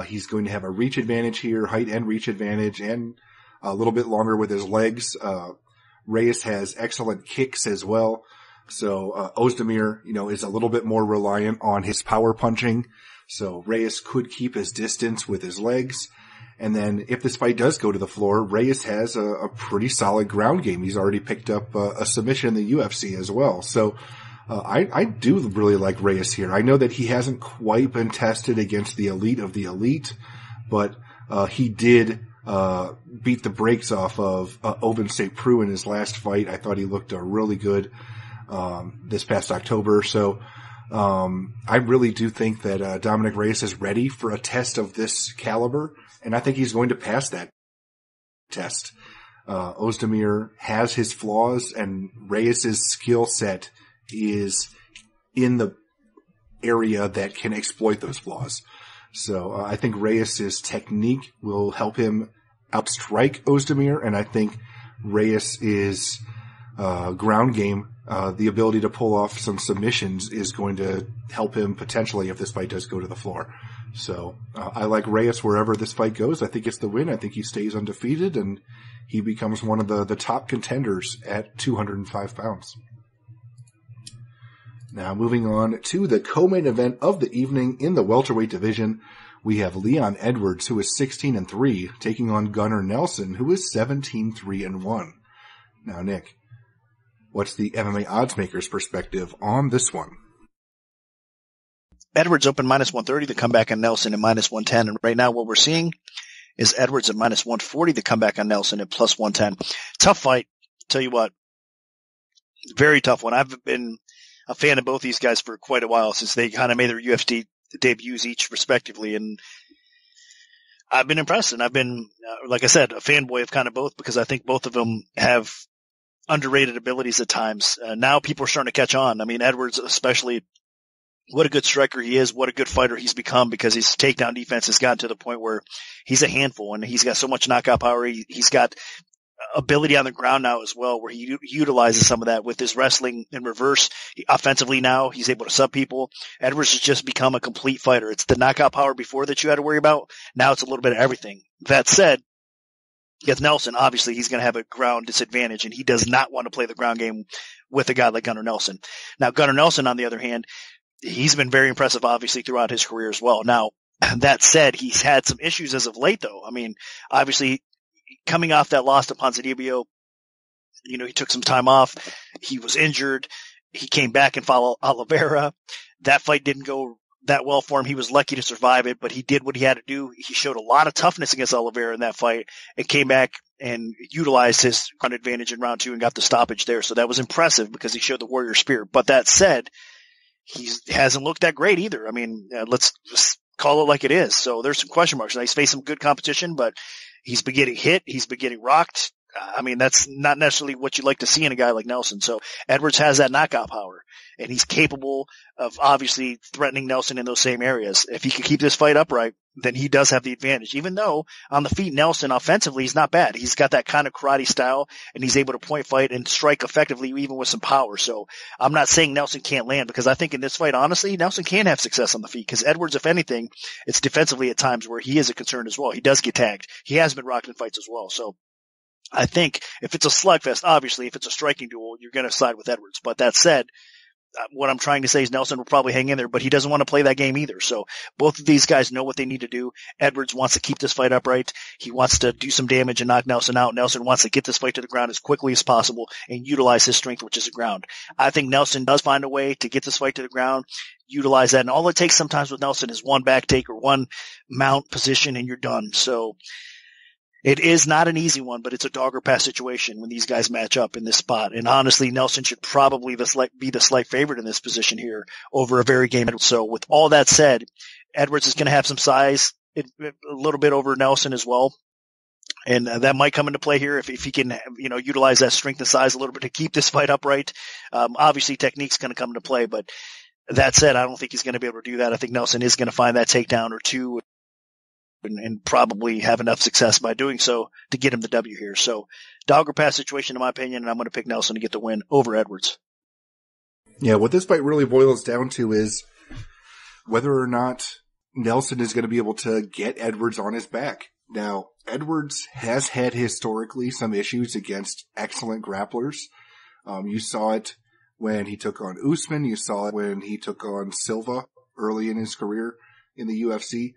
He's going to have a reach advantage here, height and reach advantage, and a little bit longer with his legs. Reyes has excellent kicks as well. So, Ozdemir, is a little bit more reliant on his power punching. So Reyes could keep his distance with his legs. And then if this fight does go to the floor, Reyes has a pretty solid ground game. He's already picked up a submission in the UFC as well. So, I do really like Reyes here. I know that he hasn't quite been tested against the elite of the elite, but, he did, beat the brakes off of, Ovince St. Preux in his last fight. I thought he looked really good, this past October. So, I really do think that, Dominic Reyes is ready for a test of this caliber, and I think he's going to pass that test. Ozdemir has his flaws, and Reyes' skill set is in the area that can exploit those flaws. So I think Reyes' technique will help him outstrike Ozdemir, and I think Reyes' ground game, the ability to pull off some submissions, is going to help him potentially if this fight does go to the floor. So I like Reyes wherever this fight goes. I think it's the win. I think he stays undefeated, and he becomes one of the top contenders at 205 pounds. Now, moving on to the co-main event of the evening in the welterweight division, we have Leon Edwards, who is 16-3, taking on Gunnar Nelson, who is 17-3-1. Now, Nick, what's the MMA oddsmaker's perspective on this one? Edwards opened minus 130, the comeback on Nelson at minus 110. And right now what we're seeing is Edwards at minus 140. The comeback on Nelson at plus 110. Tough fight. Tell you what, very tough one. I've been a fan of both these guys for quite a while since they kind of made their UFC debuts each respectively. And I've been impressed, and I've been, like I said, a fanboy of kind of both because I think both of them have underrated abilities at times. Now people are starting to catch on. I mean, Edwards especially, what a good striker he is, what a good fighter he's become because his takedown defense has gotten to the point where he's a handful and he's got so much knockout power. He's got ability on the ground now as well, where he utilizes some of that with his wrestling in reverse. Offensively now, he's able to sub people. Edwards has just become a complete fighter. It's the knockout power before that you had to worry about. Now it's a little bit of everything. That said, against Nelson, obviously he's going to have a ground disadvantage, and he does not want to play the ground game with a guy like Gunnar Nelson. Now, Gunnar Nelson, on the other hand, he's been very impressive, obviously, throughout his career as well. Now, that said, he's had some issues as of late, though. I mean, obviously, coming off that loss to Ponzinibbio, he took some time off. He was injured. He came back and fought Oliveira. That fight didn't go that well for him. He was lucky to survive it, but he did what he had to do. He showed a lot of toughness against Oliveira in that fight and came back and utilized his ground advantage in round 2 and got the stoppage there. So that was impressive because he showed the warrior spirit. But that said, he hasn't looked that great either. I mean, let's just call it like it is. So there's some question marks. Now, he's faced some good competition, but he's been getting hit. He's been getting rocked. I mean, that's not necessarily what you'd like to see in a guy like Nelson. So Edwards has that knockout power, and he's capable of obviously threatening Nelson in those same areas. If he can keep this fight upright, then he does have the advantage. Even though on the feet, Nelson offensively, he's not bad. He's got that kind of karate style, and he's able to point fight and strike effectively even with some power. So I'm not saying Nelson can't land, because I think in this fight, honestly, Nelson can have success on the feet, because Edwards, if anything, it's defensively at times where he is a concern as well. He does get tagged. He has been rocked in fights as well. So I think if it's a slugfest, obviously, if it's a striking duel, you're going to side with Edwards. But that said, what I'm trying to say is Nelson will probably hang in there, but he doesn't want to play that game either. So both of these guys know what they need to do. Edwards wants to keep this fight upright. He wants to do some damage and knock Nelson out. Nelson wants to get this fight to the ground as quickly as possible and utilize his strength, which is the ground. I think Nelson does find a way to get this fight to the ground, utilize that. And all it takes sometimes with Nelson is one back take or one mount position and you're done. So it is not an easy one, but it's a dog or pass situation when these guys match up in this spot. And honestly, Nelson should probably be the slight favorite in this position here over a very game. So with all that said, Edwards is going to have some size, a little bit over Nelson as well. And that might come into play here if he can, utilize that strength and size a little bit to keep this fight upright. Obviously technique's going to come into play, but that said, I don't think he's going to be able to do that. I think Nelson is going to find that takedown or two and probably have enough success by doing so to get him the W here. So dog or pass situation in my opinion, and I'm going to pick Nelson to get the win over Edwards. Yeah, what this fight really boils down to is whether or not Nelson is going to be able to get Edwards on his back. Now, Edwards has had historically some issues against excellent grapplers. You saw it when he took on Usman. You saw it when he took on Silva early in his career in the UFC.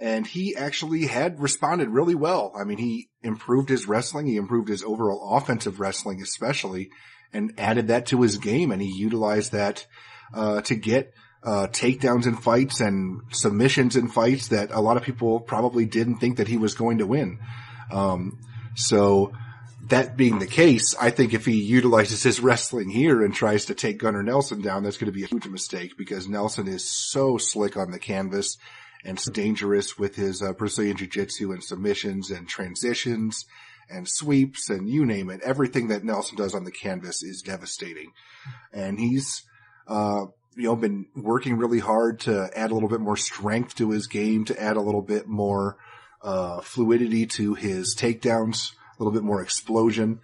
And he actually had responded really well. I mean, he improved his wrestling. He improved his overall offensive wrestling especially, and added that to his game. And he utilized that to get takedowns in fights and submissions in fights that a lot of people probably didn't think that he was going to win. So that being the case, I think if he utilizes his wrestling here and tries to take Gunnar Nelson down, that's going to be a huge mistake, because Nelson is so slick on the canvas and dangerous with his Brazilian Jiu-Jitsu and submissions and transitions and sweeps and you name it. Everything that Nelson does on the canvas is devastating. And he's, been working really hard to add a little bit more strength to his game, to add a little bit more fluidity to his takedowns, a little bit more explosion,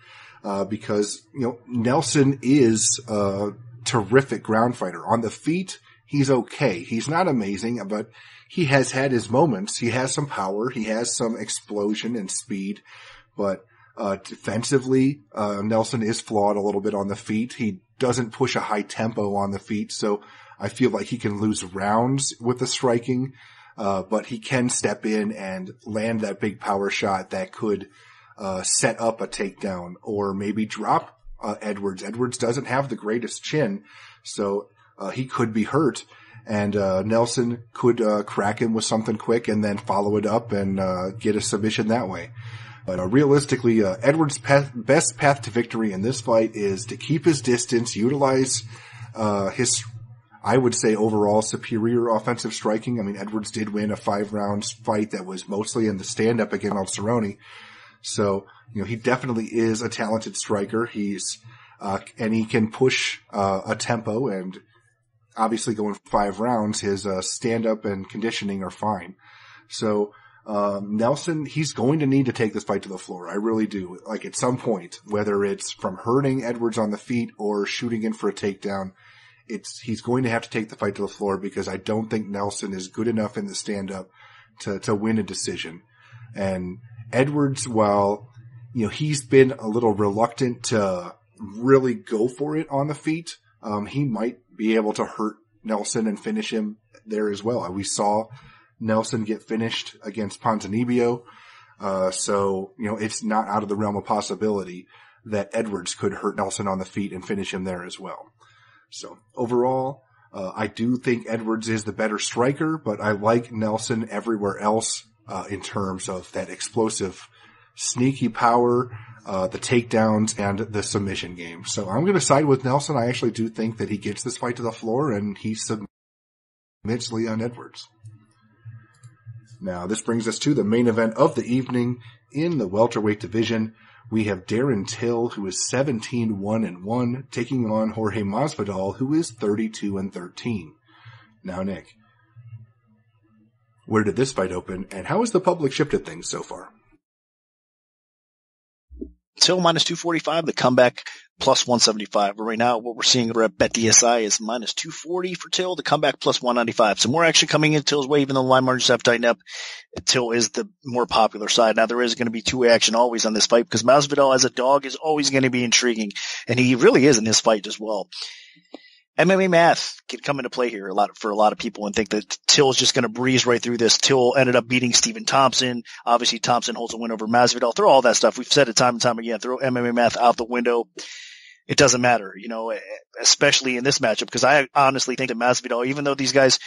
because, Nelson is a terrific ground fighter. On the feet, he's okay. He's not amazing, but he has had his moments. He has some power. He has some explosion and speed. But defensively, Nelson is flawed a little bit on the feet. He doesn't push a high tempo on the feet, so I feel like he can lose rounds with the striking. But he can step in and land that big power shot that could set up a takedown or maybe drop Edwards. Edwards doesn't have the greatest chin, so he could be hurt. And Nelson could crack him with something quick and then follow it up and get a submission that way. But realistically, Edwards' best path to victory in this fight is to keep his distance, utilize his, I would say, overall superior offensive striking. I mean, Edwards did win a 5-round fight that was mostly in the stand-up against Cerrone. So, he definitely is a talented striker. He's and he can push a tempo, and obviously going 5 rounds, his stand-up and conditioning are fine. So Nelson, he's going to need to take this fight to the floor. I really do. Like, at some point, whether it's from hurting Edwards on the feet or shooting in for a takedown, he's going to have to take the fight to the floor, because I don't think Nelson is good enough in the stand-up to win a decision. And Edwards, while, he's been a little reluctant to really go for it on the feet, he might be able to hurt Nelson and finish him there as well. We saw Nelson get finished against Ponzinibbio. So, it's not out of the realm of possibility that Edwards could hurt Nelson on the feet and finish him there as well. So overall, I do think Edwards is the better striker, but I like Nelson everywhere else, in terms of that explosive, sneaky power, the takedowns, and the submission game. So I'm going to side with Nelson. I actually do think that he gets this fight to the floor and he submits Leon Edwards. Now, this brings us to the main event of the evening in the welterweight division. We have Darren Till, who is 17-1-1, taking on Jorge Masvidal, who is 32-13. Now, Nick, where did this fight open, and how has the public shifted things so far? Till minus 245, the comeback plus 175. But right now, what we're seeing over at BetDSI is minus 240 for Till, the comeback plus 195. So more action coming in Till's way, even though the line margins have tightened up. Till is the more popular side. Now, there is going to be two-way action always on this fight, because Masvidal as a dog is always going to be intriguing, and he really is in this fight as well. MMA math can come into play here for a lot of people and think that Till is just going to breeze right through this. Till ended up beating Stephen Thompson. Obviously, Thompson holds a win over Masvidal. Throw all that stuff. We've said it time and time again. Throw MMA math out the window. It doesn't matter, especially in this matchup, because I honestly think that Masvidal, even though these guys,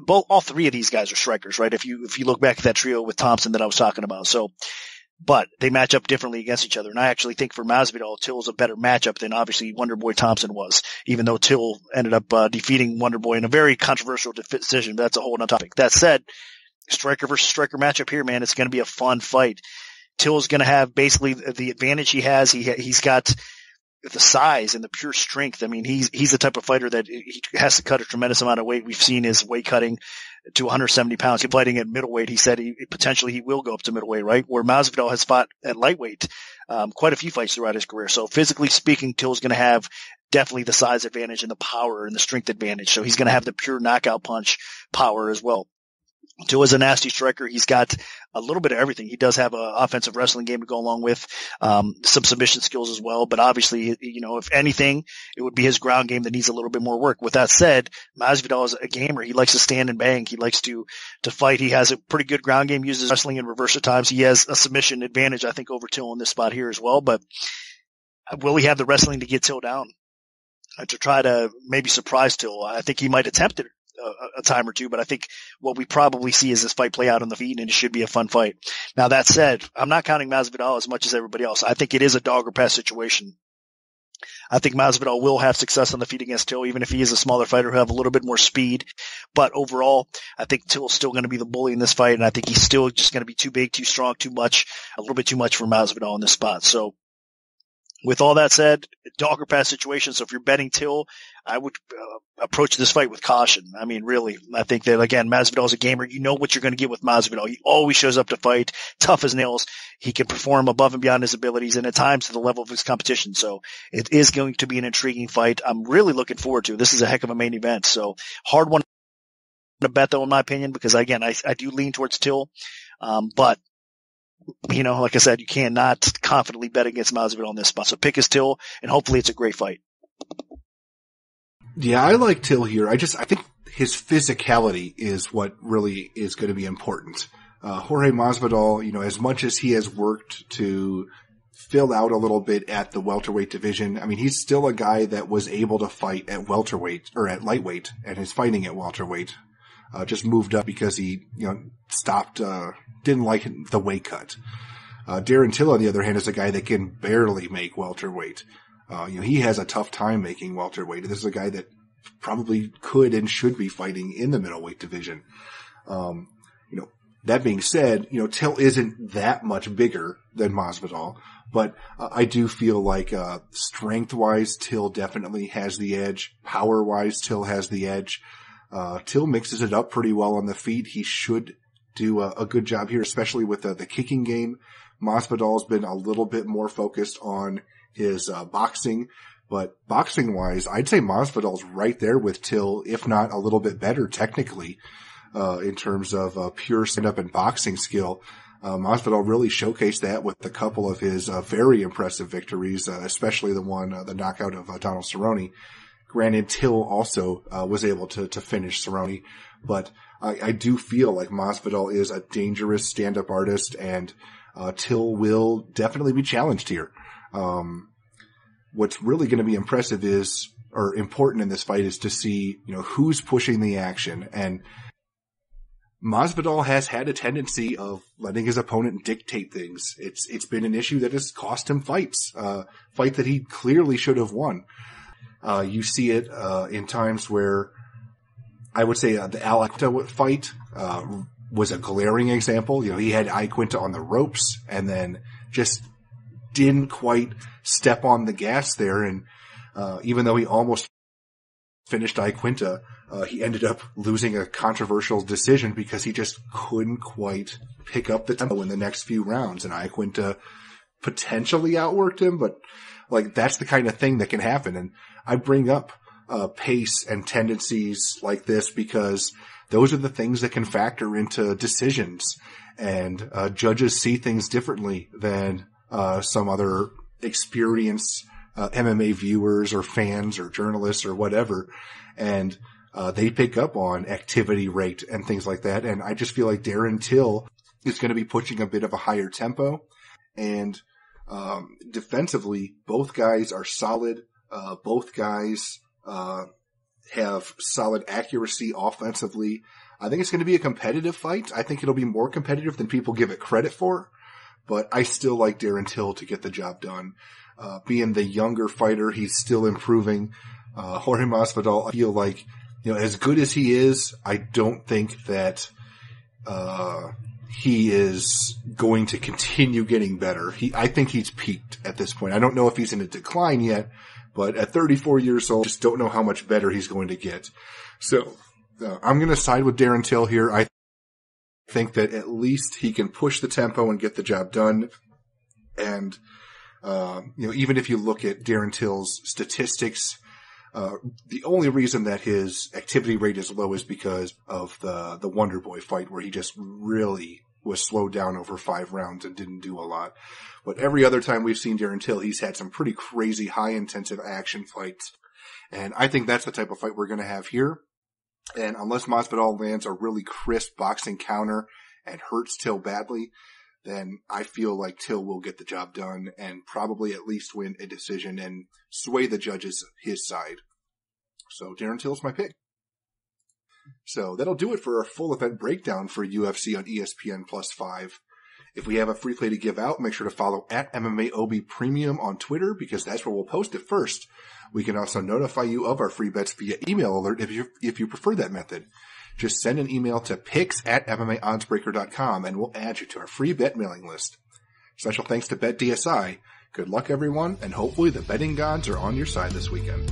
all three of these guys are strikers, right? If you look back at that trio with Thompson that I was talking about. But they match up differently against each other. And I actually think for Masvidal, Till is a better matchup than obviously Wonderboy Thompson was, even though Till ended up defeating Wonderboy in a very controversial decision. But that's a whole other topic. That said, striker versus striker matchup here, man, it's going to be a fun fight. Till is going to have basically the advantage he has. He's got the size and the pure strength. I mean, he's the type of fighter that he has to cut a tremendous amount of weight. We've seen his weight cutting to 170 pounds. He's fighting at middleweight. He said potentially he will go up to middleweight, right? Where Masvidal has fought at lightweight, quite a few fights throughout his career. So physically speaking, Till's going to have definitely the size advantage and the power and the strength advantage. So he's going to have the pure knockout punch power as well. Till is a nasty striker. He's got a little bit of everything. He does have an offensive wrestling game to go along with, some submission skills as well. But obviously, if anything, it would be his ground game that needs a little bit more work. With that said, Masvidal is a gamer. He likes to stand and bang. He likes to fight. He has a pretty good ground game, uses wrestling in reverse at times. He has a submission advantage, I think, over Till in this spot here as well. But will he have the wrestling to get Till down? To try to maybe surprise Till? I think he might attempt it a time or two, but I think what we probably see is this fight play out on the feet, and it should be a fun fight. Now, that said, I'm not counting Masvidal as much as everybody else. I think it is a dog or pass situation. I think Masvidal will have success on the feet against Till, even if he is a smaller fighter who have a little bit more speed. But overall, I think Till's still going to be the bully in this fight, and I think he's still just going to be too big, too strong, too much, a little bit too much for Masvidal in this spot. So, with all that said, dog or pass situation. So if you're betting Till, I would approach this fight with caution. I mean, really, I think that, again, Masvidal is a gamer. You know what you're going to get with Masvidal. He always shows up to fight, tough as nails. He can perform above and beyond his abilities, and at times to the level of his competition. So it is going to be an intriguing fight. I'm really looking forward to it. This is a heck of a main event. So hard one to bet, though, in my opinion, because, again, I do lean towards Till. But like I said, you cannot confidently bet against Masvidal in this spot. So pick his Till, and hopefully it's a great fight. Yeah, I like Till here. I think his physicality is what really is going to be important. Jorge Masvidal, as much as he has worked to fill out a little bit at the welterweight division. I mean, he's still a guy that was able to fight at welterweight or at lightweight and is fighting at welterweight. Just moved up because he, stopped, didn't like the weight cut. Darren Till, on the other hand, is a guy that can barely make welterweight. He has a tough time making welterweight. This is a guy that probably could and should be fighting in the middleweight division. That being said, Till isn't that much bigger than Masvidal, but I do feel like strength-wise, Till definitely has the edge. Power-wise, Till has the edge. Till mixes it up pretty well on the feet. He should do a good job here, especially with the kicking game. Masvidal's been a little bit more focused on his boxing, but boxing-wise, I'd say Masvidal's right there with Till, if not a little bit better technically. In terms of pure stand-up and boxing skill. Masvidal really showcased that with a couple of his very impressive victories, especially the knockout of Donald Cerrone. Granted, Till also was able to finish Cerrone, but I do feel like Masvidal is a dangerous stand-up artist, and Till will definitely be challenged here. What's really going to be important in this fight is to see, who's pushing the action. And Masvidal has had a tendency of letting his opponent dictate things. It's been an issue that has cost him fights, fight that he clearly should have won. You see it in times where I would say the Al Iaquinta fight was a glaring example. He had Iaquinta on the ropes and then just didn't quite step on the gas there. And even though he almost finished Iaquinta, he ended up losing a controversial decision because he just couldn't quite pick up the tempo in the next few rounds. And Iaquinta potentially outworked him, but that's the kind of thing that can happen. And I bring up pace and tendencies like this because those are the things that can factor into decisions. And judges see things differently than some other experienced MMA viewers or fans or journalists or whatever. And they pick up on activity rate and things like that. And I just feel like Darren Till is going to be pushing a bit of a higher tempo. And defensively, both guys are solid. Both guys have solid accuracy offensively. I think it's going to be a competitive fight. I think it'll be more competitive than people give it credit for. But I still like Darren Till to get the job done. Being the younger fighter, he's still improving. Jorge Masvidal, I feel like, as good as he is, I don't think that he is going to continue getting better. I think he's peaked at this point. I don't know if he's in a decline yet, but at 34 years old, just don't know how much better he's going to get. So I'm going to side with Darren Till here. I think that at least he can push the tempo and get the job done. And even if you look at Darren Till's statistics, the only reason that his activity rate is low is because of the Wonder Boy fight where he just really was slowed down over 5 rounds and didn't do a lot. But every other time we've seen Darren Till, he's had some pretty crazy high-intensive action fights. And I think that's the type of fight we're going to have here. And unless Masvidal lands a really crisp boxing counter and hurts Till badly, then I feel like Till will get the job done and probably at least win a decision and sway the judges his side. So Darren Till's my pick. So that'll do it for our full event breakdown for UFC on ESPN Plus 5. If we have a free play to give out, make sure to follow at MMAOB Premium on Twitter because that's where we'll post it first. We can also notify you of our free bets via email alert if you prefer that method. Just send an email to picks@MMAOddsBreaker.com and we'll add you to our free bet mailing list. Special thanks to BetDSI. Good luck, everyone, and hopefully the betting gods are on your side this weekend.